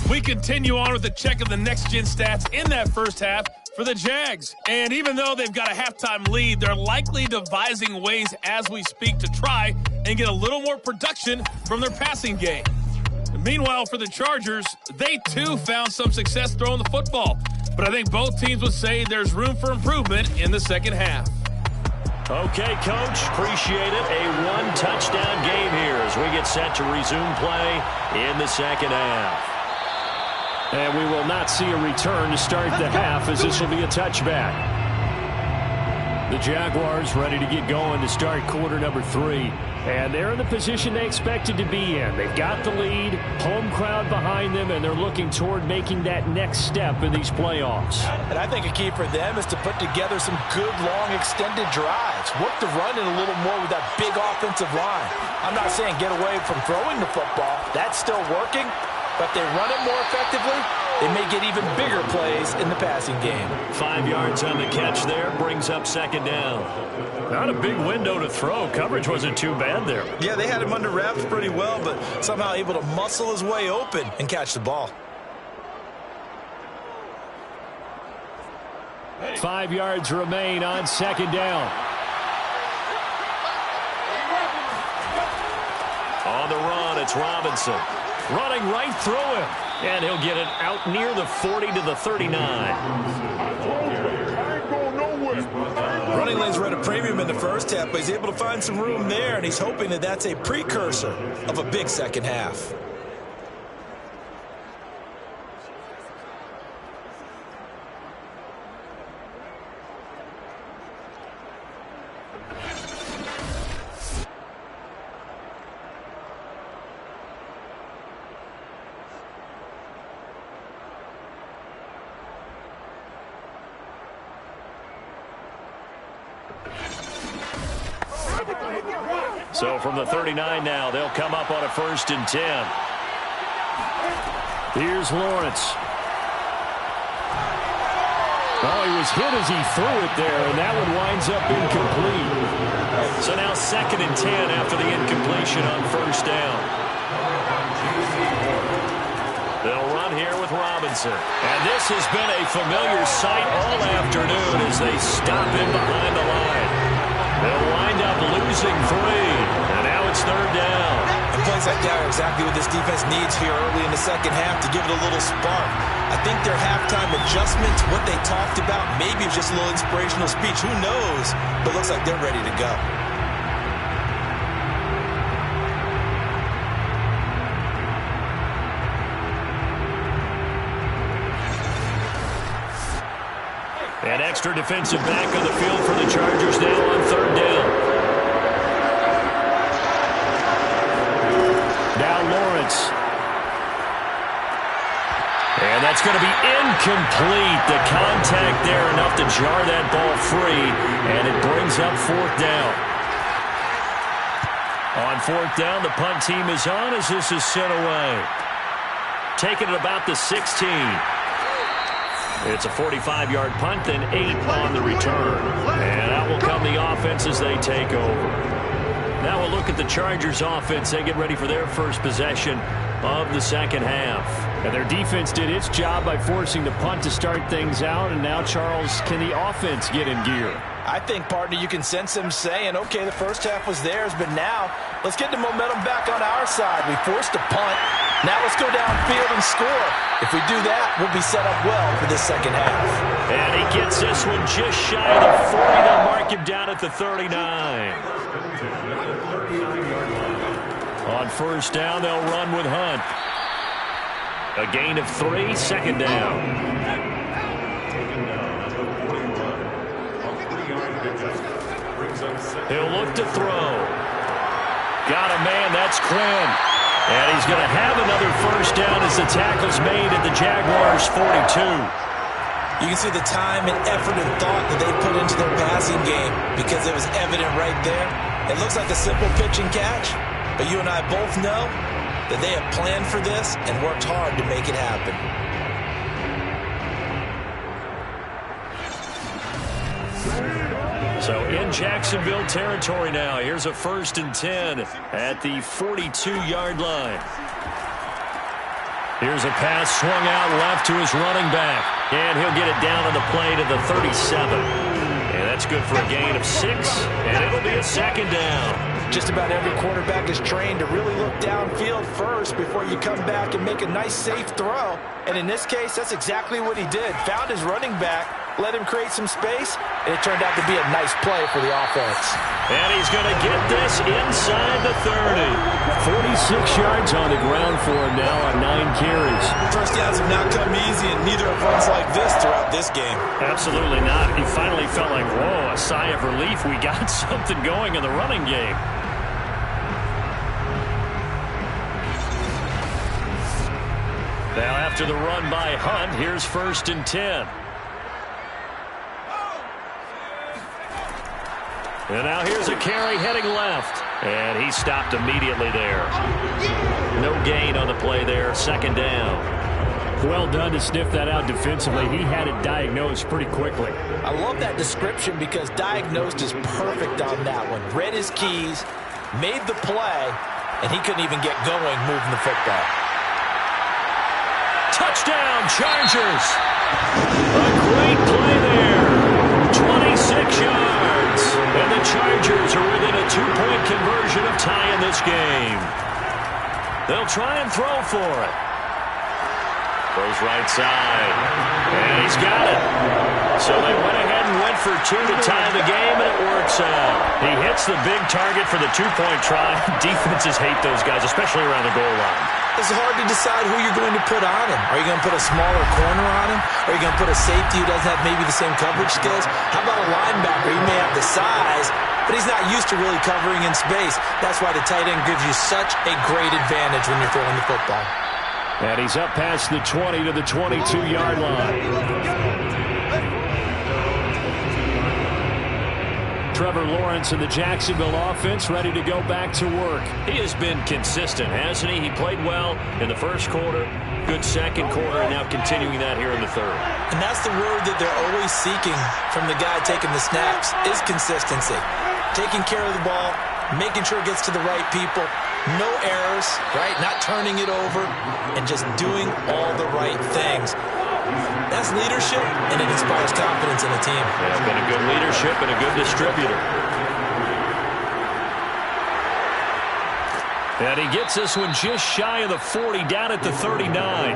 We continue on with a check of the next-gen stats in that first half for the Jags. And even though they've got a halftime lead, they're likely devising ways as we speak to try and get a little more production from their passing game. Meanwhile, for the Chargers, they too found some success throwing the football. But I think both teams would say there's room for improvement in the second half. Okay, Coach, appreciate it. A 1-touchdown game here as we get set to resume play in the second half. And we will not see a return to start the half as this will be a touchback. The Jaguars ready to get going to start quarter number 3. And they're in the position they expected to be in. They've got the lead, home crowd behind them, and they're looking toward making that next step in these playoffs. And I think a key for them is to put together some good, long, extended drives. Work the run in a little more with that big offensive line. I'm not saying get away from throwing the football. That's still working. But they run it more effectively, they may get even bigger plays in the passing game. 5 yards on the catch there, brings up second down. Not a big window to throw. Coverage wasn't too bad there. Yeah, they had him under wraps pretty well, but somehow able to muscle his way open and catch the ball. 5 yards remain on second down. On the run, it's Robinson. Running right through him. And he'll get it out near the 40 to the 39. Running lanes were at a premium in the first half, but he's able to find some room there, and he's hoping that that's a precursor of a big second half. So from the 39 now, they'll come up on a 1st and 10. Here's Lawrence. Oh, he was hit as he threw it there, and that one winds up incomplete. So now 2nd and 10 after the incompletion on 1st down. They'll run here with Robinson. And this has been a familiar sight all afternoon as they stop him behind the line. They'll wind up losing 3. And now it's 3rd down. And play looks like that's exactly what this defense needs here early in the second half to give it a little spark. I think their halftime adjustments, what they talked about, maybe it's just a little inspirational speech. Who knows? But it looks like they're ready to go. An extra defensive back on the field for the Chargers now on third down. Now Lawrence. And that's going to be incomplete. The contact there enough to jar that ball free, and it brings up fourth down. On fourth down, the punt team is on as this is sent away. Taking it about the 16. It's a 45-yard punt, then 8 on the return. And out will come the offense as they take over. Now we'll look at the Chargers offense. They get ready for their first possession of the second half. And their defense did its job by forcing the punt to start things out. And now, Charles, can the offense get in gear? I think, partner, you can sense them saying, okay, the first half was theirs, but now let's get the momentum back on our side. We forced a punt. Now let's go downfield and score. If we do that, we'll be set up well for this second half. And he gets this one just shy of the 40. They'll mark him down at the 39. On first down, they'll run with Hunt. A gain of 3, second down. He'll look to throw. Got a man, that's Quinn. And he's going to have another first down as the tackle's made at the Jaguars' 42. You can see the time and effort and thought that they put into their passing game because it was evident right there. It looks like a simple pitch and catch, but you and I both know that they have planned for this and worked hard to make it happen. So in Jacksonville territory now. Here's a 1st and 10 at the 42-yard line. Here's a pass swung out left to his running back. And he'll get it down on the play to the 37. And that's good for a gain of 6. And it'll be a second down. Just about every quarterback is trained to really look downfield first before you come back and make a nice, safe throw. And in this case, that's exactly what he did. Found his running back, let him create some space, and it turned out to be a nice play for the offense. And he's going to get this inside the 30. 46 yards on the ground for him now on 9 carries. First downs have not come easy, and neither have runs like this throughout this game. Absolutely not. He finally felt like, whoa, a sigh of relief. We got something going in the running game. Now after the run by Hunt, here's 1st and 10. And now here's a carry heading left. And he stopped immediately there. No gain on the play there. Second down. Well done to sniff that out defensively. He had it diagnosed pretty quickly. I love that description because diagnosed is perfect on that one. Read his keys, made the play, and he couldn't even get going moving the football. Touchdown, Chargers. A great play there. 26 yards. And the Chargers are within a 2-point conversion of tying this game. They'll try and throw for it. Goes right side. And he's got it. So they went ahead and went for 2 to tie the game, and it works out. He hits the big target for the 2-point try. Defenses hate those guys, especially around the goal line. It's hard to decide who you're going to put on him. Are you going to put a smaller corner on him? Are you going to put a safety who doesn't have maybe the same coverage skills? How about a linebacker? He may have the size, but he's not used to really covering in space. That's why the tight end gives you such a great advantage when you're throwing the football. And he's up past the 20 to the 22-yard line. Trevor Lawrence and the Jacksonville offense ready to go back to work. He has been consistent, hasn't he? He played well in the first quarter, good second quarter, and now continuing that here in the third. And that's the word that they're always seeking from the guy taking the snaps is consistency. Taking care of the ball, making sure it gets to the right people, no errors, right? Not turning it over, and just doing all the right things. That's leadership, and it inspires confidence in a team. Yeah, been a good leadership and a good distributor. And he gets this one just shy of the 40, down at the 39.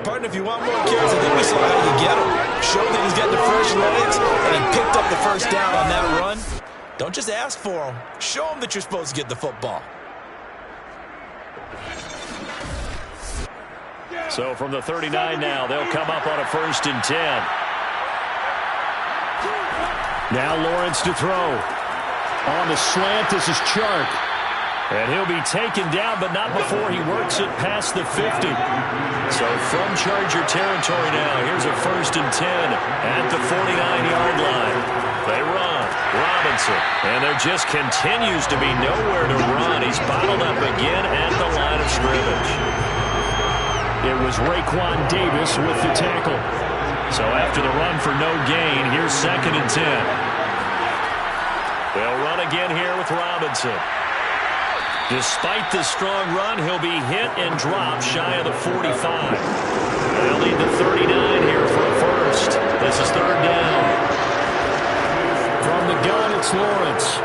Partner, if you want more carries, I think we saw how you get him. Show that he's got the fresh legs, and he picked up the first down on that run. Don't just ask for him. Show him that you're supposed to get the football. So from the 39 now, they'll come up on a 1st and 10. Now Lawrence to throw. On the slant, this is Chark. And he'll be taken down, but not before he works it past the 50. So from Charger territory now, here's a 1st and 10 at the 49-yard line. They run. Robinson. And there just continues to be nowhere to run. He's bottled up again at the line of scrimmage. It was Raekwon Davis with the tackle. So after the run for no gain, here's 2nd and 10. They'll run again here with Robinson. Despite the strong run, he'll be hit and dropped shy of the 45. They'll need the 39 here for a first. This is 3rd down. From the gun, it's Lawrence.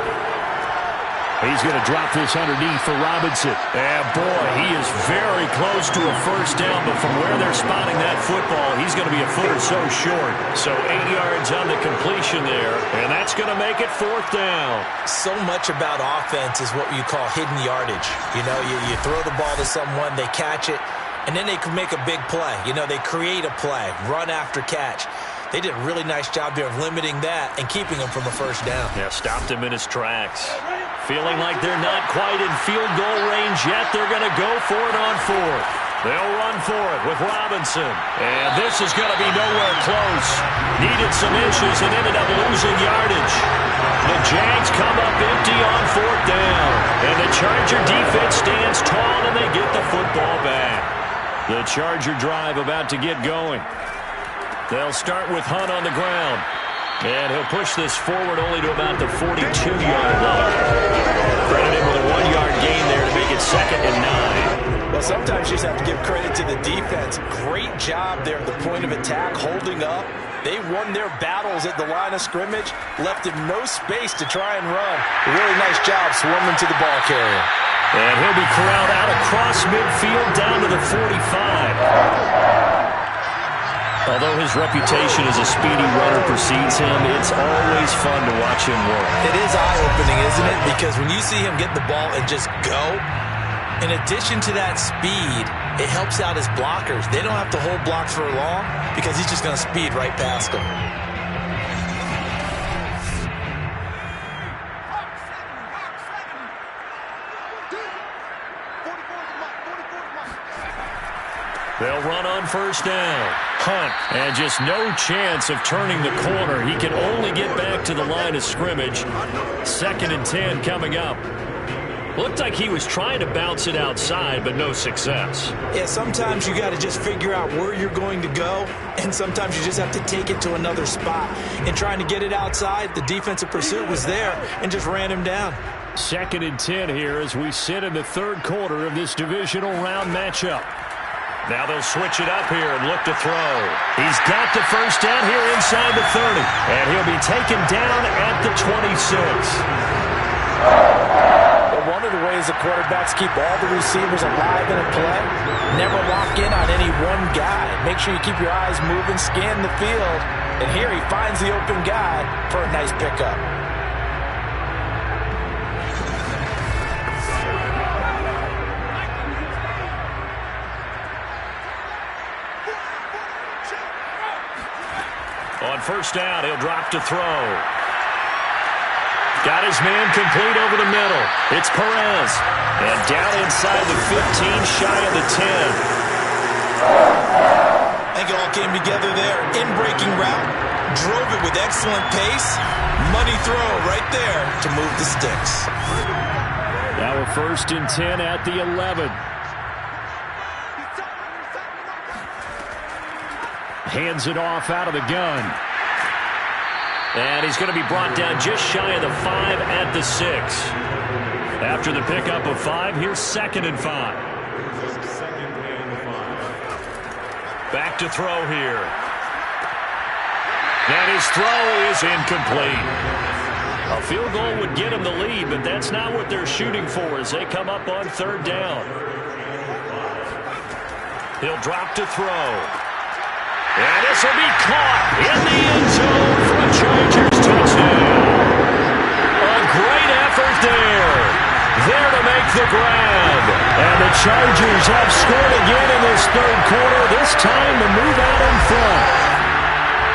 He's going to drop this underneath for Robinson. And boy, he is very close to a first down, but from where they're spotting that football, he's going to be a foot or so short. So 8 yards on the completion there, and that's going to make it 4th down. So much about offense is what you call hidden yardage. You know, you throw the ball to someone, they catch it, and then they can make a big play. You know, they create a play, run after catch. They did a really nice job there of limiting that and keeping him from a first down. Yeah, stopped him in his tracks. Feeling like they're not quite in field goal range yet. They're going to go for it on 4th. They'll run for it with Robinson. And this is going to be nowhere close. Needed some inches and ended up losing yardage. The Jags come up empty on 4th down. And the Charger defense stands tall and they get the football back. The Charger drive about to get going. They'll start with Hunt on the ground. And he'll push this forward only to about the 42-yard line. Credit him with a 1-yard gain there to make it 2nd and 9. Well, sometimes you just have to give credit to the defense. Great job there at the point of attack, holding up. They won their battles at the line of scrimmage, left him no space to try and run. A really nice job swarming to the ball carrier. And he'll be corralled out across midfield down to the 45. Although his reputation as a speedy runner precedes him, it's always fun to watch him work. It is eye-opening, isn't it? Because when you see him get the ball and just go, in addition to that speed, it helps out his blockers. They don't have to hold blocks for long because he's just going to speed right past them. They'll run on 1st down. Hunt, and just no chance of turning the corner. He can only get back to the line of scrimmage. 2nd and 10 coming up. Looked like he was trying to bounce it outside, but no success. Yeah, sometimes you got to just figure out where you're going to go, and sometimes you just have to take it to another spot. And trying to get it outside, the defensive pursuit was there and just ran him down. 2nd and 10 here as we sit in the 3rd quarter of this divisional round matchup. Now they'll switch it up here and look to throw. He's got the first down here inside the 30. And he'll be taken down at the 26. But one of the ways the quarterbacks keep all the receivers alive in a play, never lock in on any one guy. Make sure you keep your eyes moving, scan the field. And here he finds the open guy for a nice pickup. On 1st down, he'll drop to throw. Got his man complete over the middle. It's Perez. And down inside the 15, shy of the 10. I think it all came together there. In-breaking route. Drove it with excellent pace. Money throw right there to move the sticks. Now a 1st and 10 at the 11. Hands it off out of the gun. And he's going to be brought down just shy of the 5 at the 6. After the pickup of 5, here's 2nd and 5. Back to throw here. And his throw is incomplete. A field goal would get them the lead, but that's not what they're shooting for as they come up on third down. He'll drop to throw. And this will be caught in the end zone for a Chargers touchdown. A great effort there. There to make the grab. And the Chargers have scored again in this third quarter, this time to move out in front.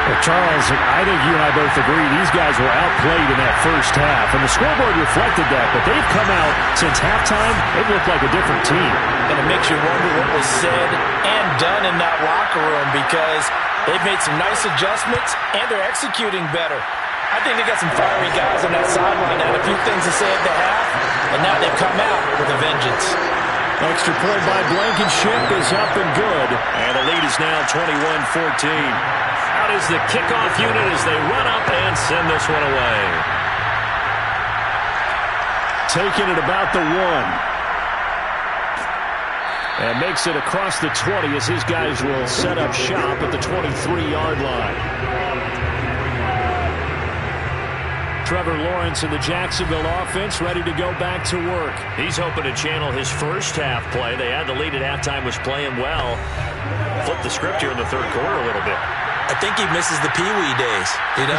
Well, Charles, I think you and I both agree these guys were outplayed in that first half, and the scoreboard reflected that, but they've come out since halftime, they've looked like a different team. And it makes you wonder what was said and done in that locker room because they've made some nice adjustments and they're executing better. I think they got some fiery guys on that sideline that had a few things to say at the half, and now they've come out with a vengeance. Extra point by Blankenship is up and good. And the lead is now 21-14. Out is the kickoff unit as they run up and send this one away. Taking it about the 1. And makes it across the 20 as his guys will set up shop at the 23-yard line. Trevor Lawrence and the Jacksonville offense ready to go back to work. He's hoping to channel his first half play. They had the lead at halftime, was playing well. Flip the script here in the third quarter a little bit. I think he misses the Pee-wee days, you know,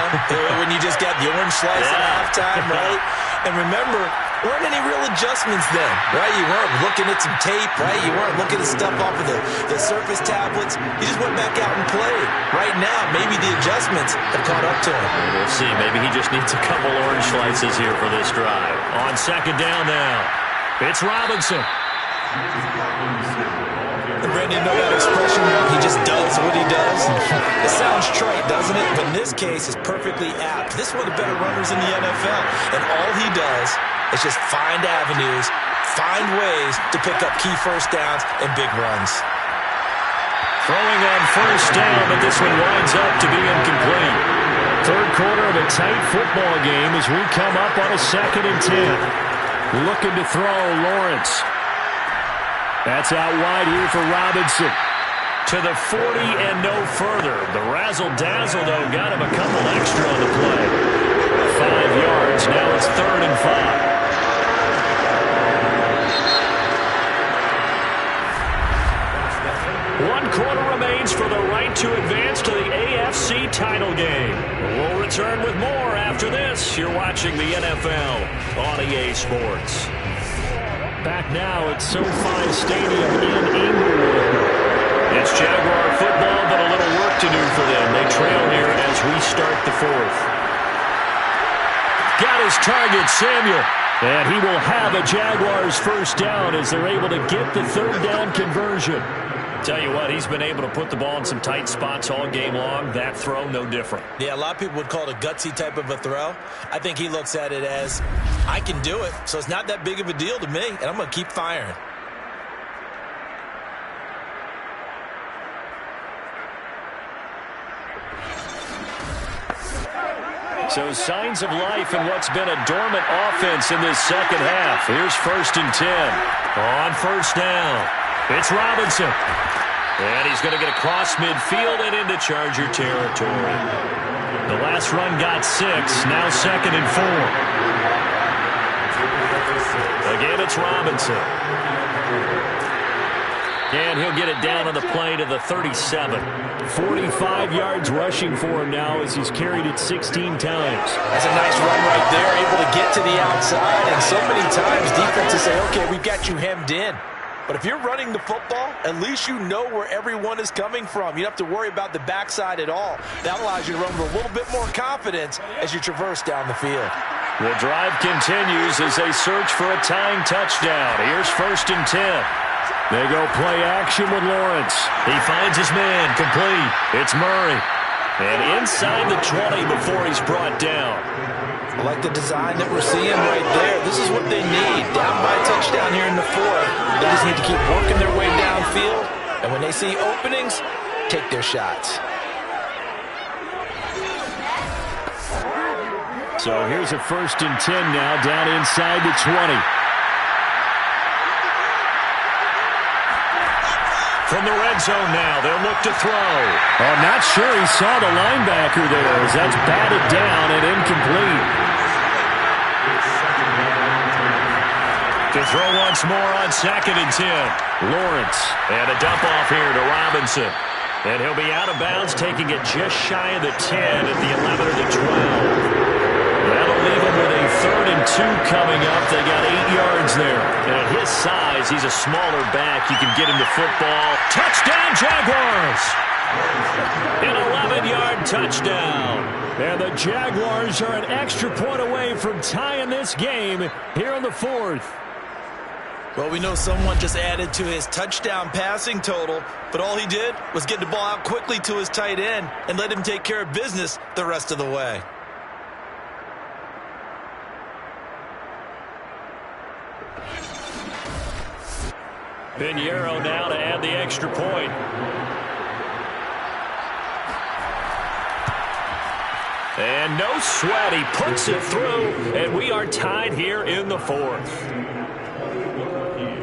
when you just got the orange slice at halftime, right? And remember, there weren't any real adjustments then, right? You weren't looking at some tape, right? You weren't looking at stuff off of the surface tablets. You just went back out and played. Right now, maybe the adjustments have caught up to him. We'll see. Maybe he just needs a couple orange slices here for this drive. On second down now, it's Robinson. Randy, you know that expression, he just does what he does? It sounds trite, doesn't it? But in this case, it's perfectly apt. This is one of the better runners in the NFL. And all he does is just find avenues, find ways to pick up key first downs and big runs. Throwing on first down, but this one winds up to be incomplete. Third quarter of a tight football game as we come up on a 2nd and 10. Looking to throw, Lawrence. That's out wide here for Robinson. To the 40 and no further. The razzle-dazzle, though, got him a couple extra on the play. 5 yards. Now it's 3rd and 5. 1 quarter remains for the right to advance to the AFC title game. We'll return with more after this. You're watching the NFL on EA Sports. Back now at SoFi Stadium in Inglewood. It's Jaguar football, but a little work to do for them. They trail here as we start the 4th. Got his target, Samuel. And he will have a Jaguars first down as they're able to get the 3rd down conversion. Tell you what, he's been able to put the ball in some tight spots all game long. That throw, no different. Yeah, a lot of people would call it a gutsy type of a throw. I think he looks at it as, I can do it, so it's not that big of a deal to me, and I'm going to keep firing. So signs of life in what's been a dormant offense in this second half. Here's 1st and 10. On first down, it's Robinson. And he's going to get across midfield and into Charger territory. The last run got 6. Now 2nd and 4. Again, it's Robinson. And he'll get it down on the play to the 37. 45 yards rushing for him now as he's carried it 16 times. That's a nice run right there, able to get to the outside. And so many times defenses say, okay, we've got you hemmed in. But if you're running the football, at least you know where everyone is coming from. You don't have to worry about the backside at all. That allows you to run with a little bit more confidence as you traverse down the field. The drive continues as they search for a tying touchdown. Here's 1st and 10. They go play action with Lawrence. He finds his man, complete. It's Murray. And inside the 20 before he's brought down. I like the design that we're seeing right there. This is what they need. Down by a touchdown here in the 4th. They just need to keep working their way downfield. And when they see openings, take their shots. So here's a 1st and 10 now down inside the 20. From the red zone now, they'll look to throw. Oh, not sure he saw the linebacker there as that's batted down and incomplete. To throw once more on 2nd and 10. Lawrence. And a dump off here to Robinson. And he'll be out of bounds, taking it just shy of the 10 at the 11 or the 12. That'll leave him with a 3rd and 2 coming up. They got 8 yards there. And at his size, he's a smaller back. You can get him the football. Touchdown, Jaguars! An 11-yard touchdown. And the Jaguars are an extra point away from tying this game here in the 4th. Well, we know someone just added to his touchdown passing total, but all he did was get the ball out quickly to his tight end and let him take care of business the rest of the way. Pinheiro now to add the extra point. And no sweat, he puts it through, and we are tied here in the 4th.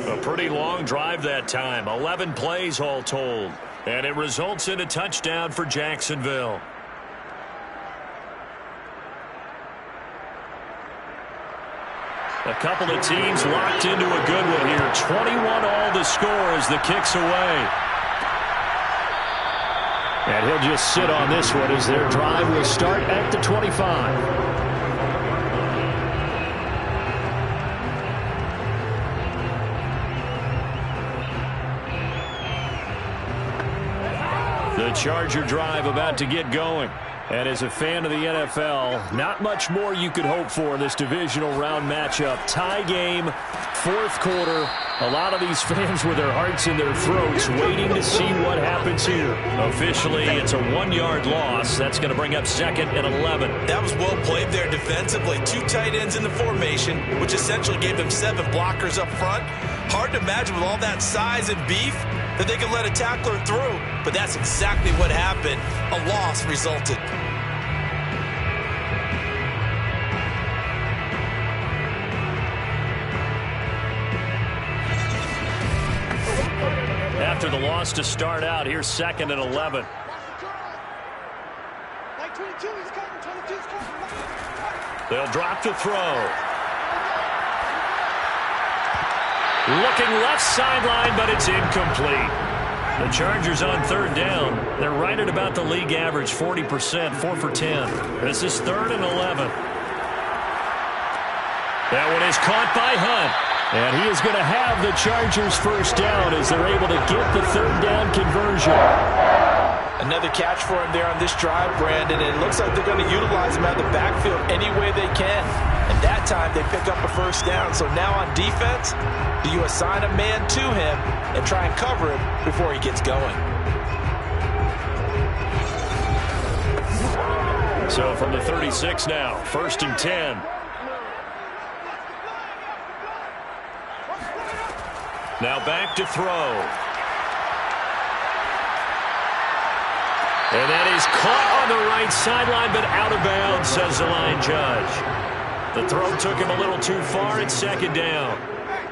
A pretty long drive that time, 11 plays all told, and it results in a touchdown for Jacksonville. A couple of teams locked into a good one here. 21 all the score as the kick's away. And he'll just sit on this one as their drive will start at the 25. The Charger drive about to get going. And as a fan of the NFL, not much more you could hope for in this divisional round matchup. Tie game, 4th quarter. A lot of these fans with their hearts in their throats waiting to see what happens here. Officially, it's a 1-yard loss. That's going to bring up 2nd and 11. That was well played there defensively. 2 tight ends in the formation, which essentially gave them 7 blockers up front. Hard to imagine with all that size and beef that they could let a tackler through. But that's exactly what happened. A loss resulted. After the loss to start out, here's 2nd and 11. They'll drop to throw. Looking left sideline, but it's incomplete. The Chargers on 3rd down. They're right at about the league average, 40%, 4 for 10. This is 3rd and 11. That one is caught by Hunt. And he is going to have the Chargers first down as they're able to get the 3rd down conversion. Another catch for him there on this drive, Brandon. And it looks like they're going to utilize him out of the backfield any way they can. And that time they pick up a first down. So now on defense, do you assign a man to him and try and cover him before he gets going? So from the 36 now, 1st and 10. Now back to throw. And that is caught on the right sideline, but out of bounds, says the line judge. The throw took him a little too far. It's 2nd down.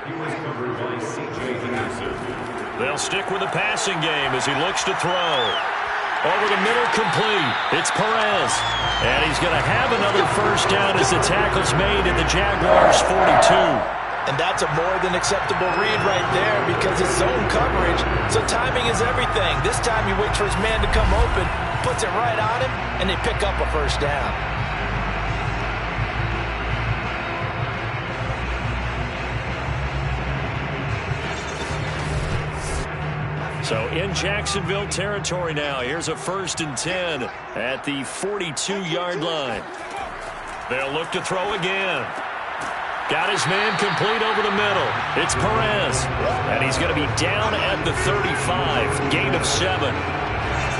He was covered by C.J. Henderson. They'll stick with the passing game as he looks to throw. Over the middle, complete. It's Perez. And he's going to have another first down as the tackle's made at the Jaguars' 42. And that's a more than acceptable read right there because it's zone coverage, so timing is everything. This time he waits for his man to come open, puts it right on him, and they pick up a first down. So in Jacksonville territory now. Here's a 1st and 10 at the 42-yard line. They'll look to throw again. Got his man complete over the middle. It's Perez. And he's going to be down at the 35. Gain of 7.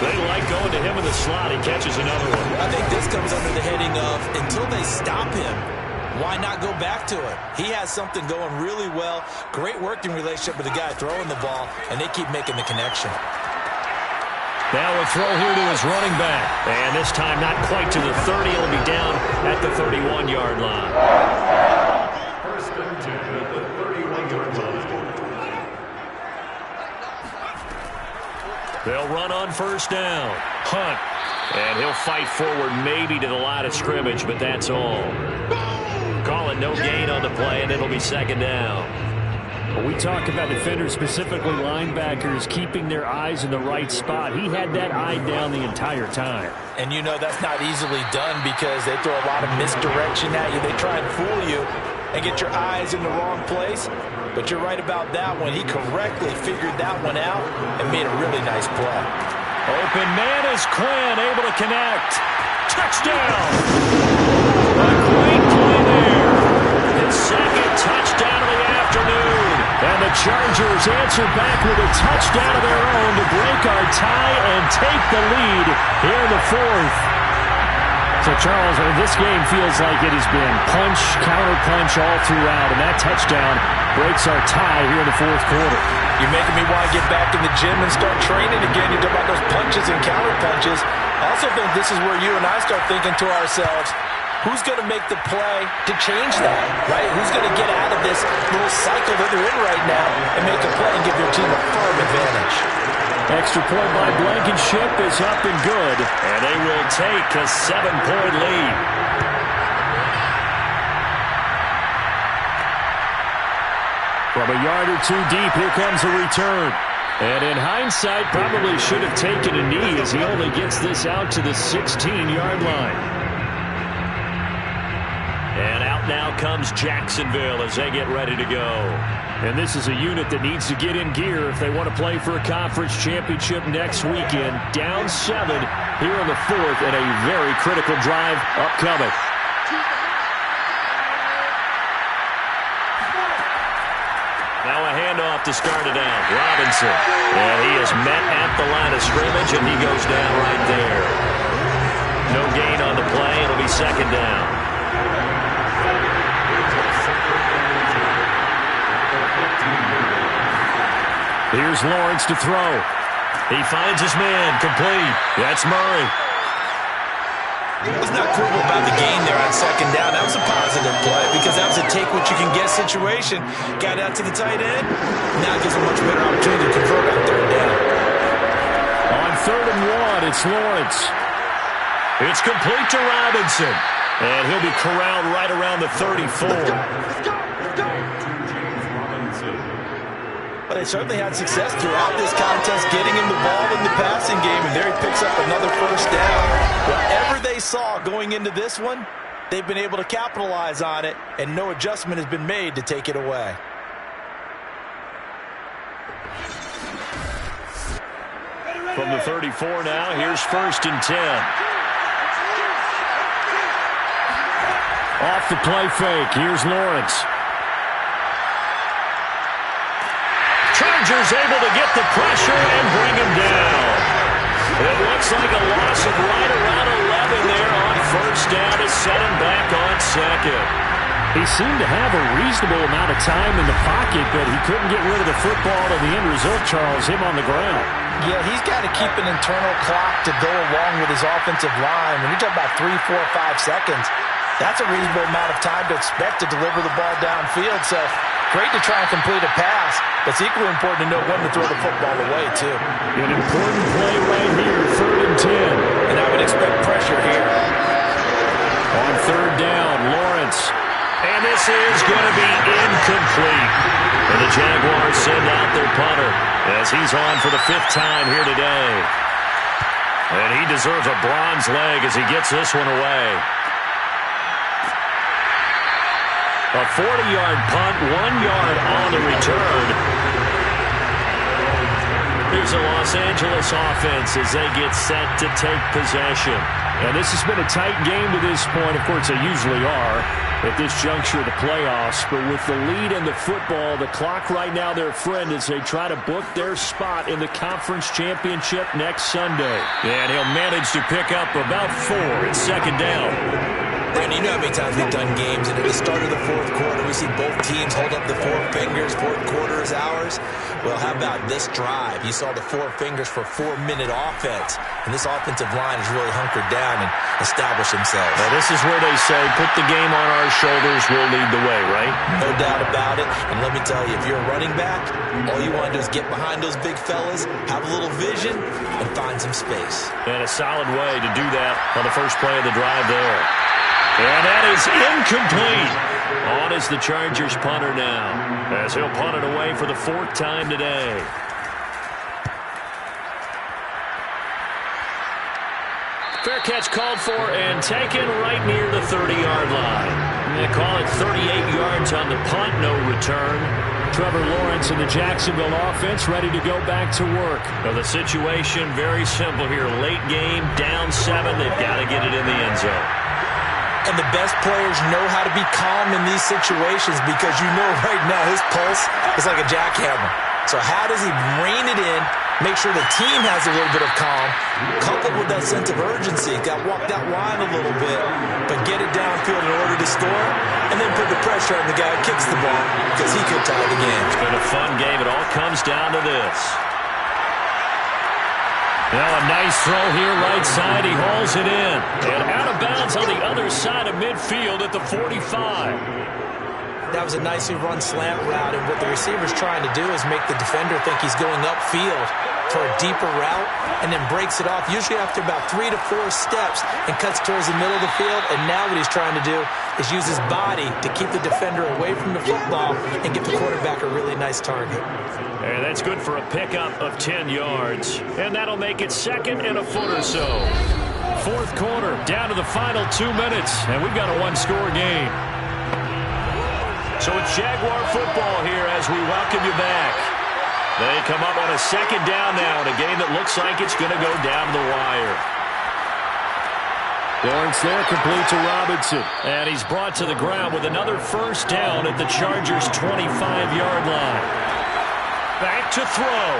They like going to him in the slot. He catches another one. I think this comes under the heading of until they stop him, why not go back to it? He has something going really well. Great working relationship with the guy throwing the ball, and they keep making the connection. Now a throw here to his running back. And this time not quite to the 30. He'll be down at the 31-yard line. They'll run on first down. Hunt. And he'll fight forward maybe to the line of scrimmage, but that's all. Calling no gain on the play, and it'll be 2nd down. We talk about defenders, specifically linebackers, keeping their eyes in the right spot. He had that eye down the entire time. And you know that's not easily done because they throw a lot of misdirection at you. They try and fool you and get your eyes in the wrong place. But you're right about that one. He correctly figured that one out and made a really nice play. Open man is Quinn, able to connect. Touchdown! A great play there. His second touchdown of the afternoon. And the Chargers answer back with a touchdown of their own to break our tie and take the lead here in the fourth. So, Charles, this game feels like it has been punch, counter-punch all throughout, and that touchdown breaks our tie here in the fourth quarter. You're making me want to get back in the gym and start training again. You talk about those punches and counter-punches. I also think this is where you and I start thinking to ourselves, who's going to make the play to change that, right? Who's going to get out of this little cycle that they're in right now and make a play and give their team a firm advantage? Extra point by Blankenship is up and good, and they will take a 7-point lead. From a yard or two deep, here comes a return. And in hindsight, probably should have taken a knee as he only gets this out to the 16-yard line. And out now comes Jacksonville as they get ready to go. And this is a unit that needs to get in gear if they want to play for a conference championship next weekend. Down 7 here in the fourth and a very critical drive upcoming. Now a handoff to start it out. Robinson. And he is met at the line of scrimmage, and he goes down right there. No gain on the play. It'll be second down. Here's Lawrence to throw. He finds his man. Complete. That's Murray. What's not cool about the gain there on second down? That was a positive play because that was a take-what-you-can-get situation. Got out to the tight end. Now it gives a much better opportunity to convert on third down. On 3rd and 1, it's Lawrence. It's complete to Robinson. And he'll be corralled right around the 34. But they certainly had success throughout this contest getting him the ball in the passing game, and there he picks up another first down. Whatever they saw going into this one, they've been able to capitalize on it, and no adjustment has been made to take it away. From the 34 now, here's 1st and 10. Off the play fake, here's Lawrence. Chargers able to get the pressure and bring him down. It looks like a loss of right around 11 there on 1st down to set him back on 2nd. He seemed to have a reasonable amount of time in the pocket, but he couldn't get rid of the football, and the end result, Charles, him on the ground. Yeah, he's got to keep an internal clock to go along with his offensive line. When you talk about 3, 4, 5 seconds, that's a reasonable amount of time to expect to deliver the ball downfield. So great to try and complete a pass, but it's equally important to know when to throw the football away, too. An important play right here, 3rd and 10. And I would expect pressure here. On 3rd down, Lawrence. And this is going to be incomplete. And the Jaguars send out their punter as he's on for the 5th time here today. And he deserves a bronze leg as he gets this one away. A 40-yard punt, 1 yard on the return. Here's the Los Angeles offense as they get set to take possession. And this has been a tight game to this point. Of course, they usually are at this juncture of the playoffs. But with the lead in the football, the clock right now their friend as they try to book their spot in the conference championship next Sunday. And he'll manage to pick up about 4 at 2nd down. Brandon, you know how many times we've done games, and at the start of the fourth quarter, we see both teams hold up the 4 fingers, fourth quarter is ours. Well, how about this drive? You saw the 4 fingers for 4-minute offense, and this offensive line has really hunkered down and established themselves. Now, this is where they say, put the game on our shoulders, we'll lead the way, right? No doubt about it, and let me tell you, if you're a running back, all you want to do is get behind those big fellas, have a little vision, and find some space. And a solid way to do that on the first play of the drive there. And that is incomplete. On is the Chargers punter now, as he'll punt it away for the 4th time today. Fair catch called for and taken right near the 30-yard line. They call it 38 yards on the punt, no return. Trevor Lawrence and the Jacksonville offense ready to go back to work. Well, the situation very simple here. Late game, down 7. They've got to get it in the end zone. And the best players know how to be calm in these situations because you know right now his pulse is like a jackhammer. So how does he rein it in, make sure the team has a little bit of calm, coupled with that sense of urgency, got walk that line a little bit, but get it downfield in order to score, and then put the pressure on the guy who kicks the ball because he could tie the game. It's been a fun game. It all comes down to this. Now a nice throw here right side. He hauls it in. And out of bounds on the other side of midfield at the 45. That was a nicely run slant route, and what the receiver's trying to do is make the defender think he's going upfield for a deeper route and then breaks it off, usually after about 3 to 4 steps, and cuts towards the middle of the field. And now what he's trying to do is use his body to keep the defender away from the football and get the quarterback a really nice target. And that's good for a pickup of 10 yards. And that'll make it 2nd and a foot or so. 4th quarter, down to the final 2 minutes, and we've got a one-score game. So it's Jaguar football here as we welcome you back. They come up on a 2nd down now in a game that looks like it's going to go down the wire. Lawrence there, complete to Robinson. And he's brought to the ground with another 1st down at the Chargers' 25-yard line. Back to throw.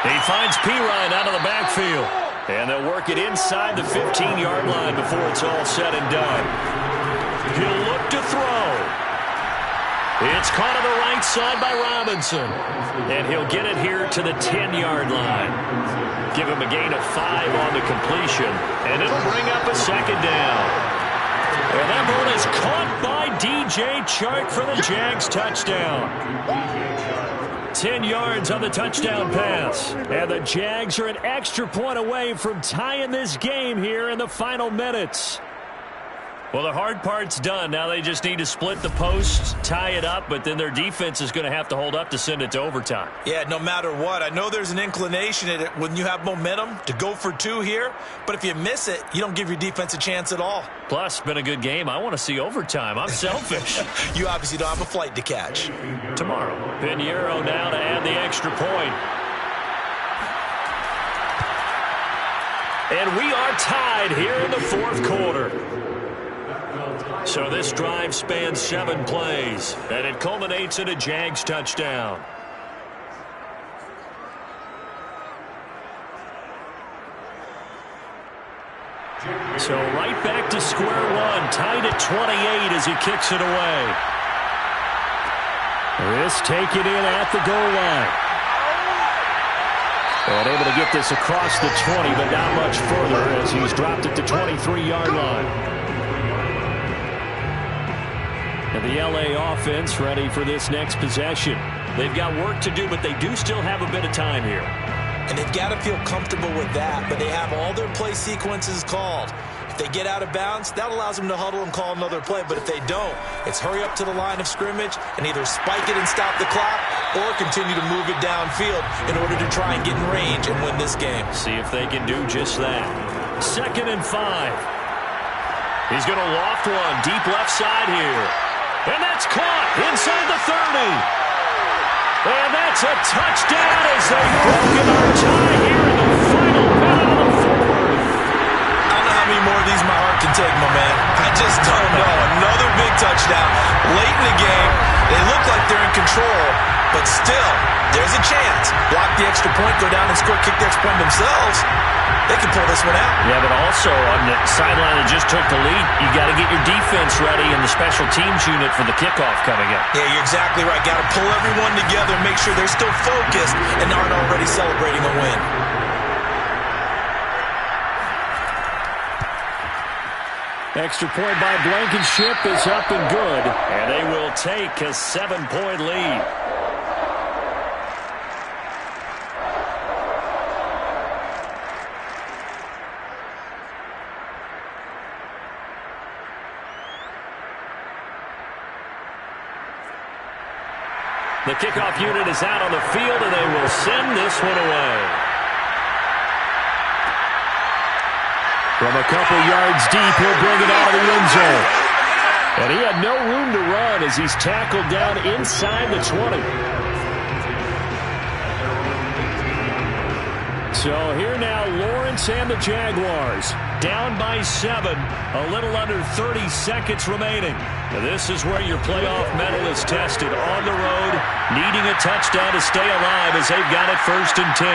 He finds Pirine out of the backfield. And they'll work it inside the 15-yard line before it's all said and done. He'll look to throw. It's caught on the right side by Robinson. And he'll get it here to the 10-yard line. Give him a gain of 5 on the completion. And it'll bring up a 2nd down. And that ball is caught by DJ Chark for the Jags touchdown. 10 yards on the touchdown pass. And the Jags are an extra point away from tying this game here in the final minutes. Well, the hard part's done. Now they just need to split the posts, tie it up, but then their defense is going to have to hold up to send it to overtime. Yeah, no matter what. I know there's an inclination in it when you have momentum to go for 2 here, but if you miss it, you don't give your defense a chance at all. Plus, been a good game. I want to see overtime. I'm selfish. You obviously don't have a flight to catch. Tomorrow. Pinheiro now to add the extra point. And we are tied here in the 4th quarter. So this drive spans 7 plays, and it culminates in a Jags touchdown. So right back to square one, tied at 28 as he kicks it away. This taken in at the goal line. And able to get this across the 20, but not much further as he's dropped it to 23-yard line. And the LA offense ready for this next possession. They've got work to do, but they do still have a bit of time here. And they've got to feel comfortable with that, but they have all their play sequences called. If they get out of bounds, that allows them to huddle and call another play. But if they don't, it's hurry up to the line of scrimmage and either spike it and stop the clock or continue to move it downfield in order to try and get in range and win this game. See if they can do just that. 2nd and 5. He's going to loft one deep left side here. And that's caught inside the 30. And that's a touchdown as they've broken our tie here in the final minute of the 4th. I don't know how many more of these my heart can take, my man. I just don't know. Another big touchdown late in the game. They look like they're in control, but still, there's a chance. Block the extra point, go down and score, kick the extra point themselves. They can pull this one out. Yeah, but also on the sideline that just took the lead, you got to get your defense ready and the special teams unit for the kickoff coming up. Yeah, you're exactly right. Got to pull everyone together and make sure they're still focused and aren't already celebrating a win. Extra point by Blankenship is up and good. And they will take a 7-point lead. The kickoff unit is out on the field, and they will send this one away. From a couple yards deep, he'll bring it out of the end zone. And he had no room to run as he's tackled down inside the 20. So here now, Lawrence and the Jaguars down by 7, a little under 30 seconds remaining. Now this is where your playoff mettle is tested on the road, needing a touchdown to stay alive as they've got it 1st and 10.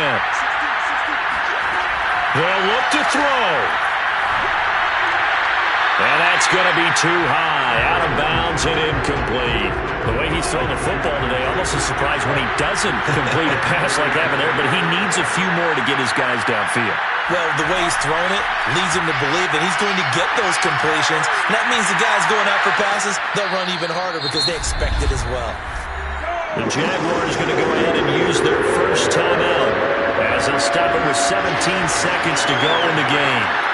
They'll look to throw. And that's going to be too high, out of bounds and incomplete. The way he's thrown the football today, almost a surprise when he doesn't complete a pass like that there, but he needs a few more to get his guys downfield. Well, the way he's thrown it leads him to believe that he's going to get those completions. And that means the guys going out for passes, they'll run even harder because they expect it as well. The Jaguars going to go ahead and use their first timeout as they'll stop it with 17 seconds to go in the game.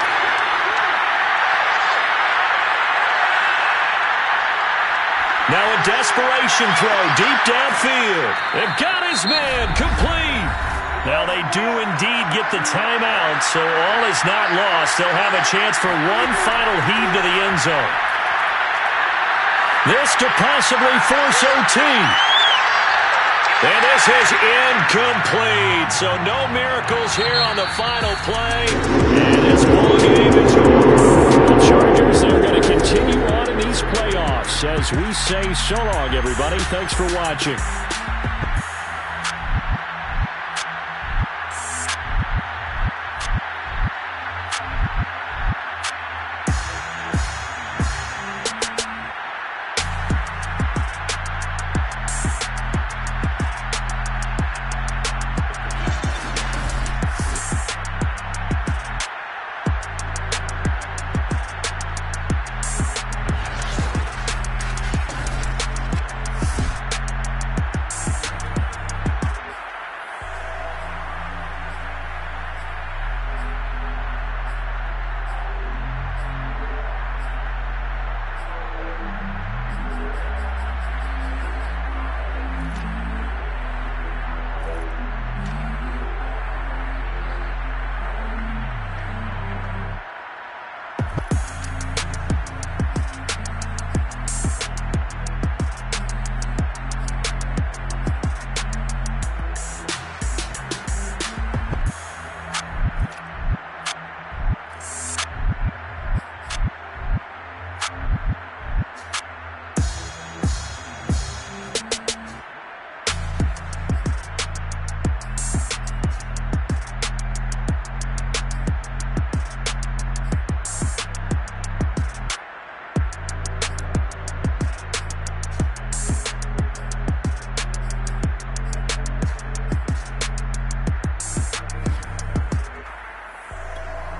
Now a desperation throw deep downfield. They've got his man complete. Now they do indeed get the timeout, so all is not lost. They'll have a chance for one final heave to the end zone. This to possibly force OT. And this is incomplete. So no miracles here on the final play. And this ball game is over. The Chargers, they're going to continue on in these playoffs as we say so long, everybody. Thanks for watching.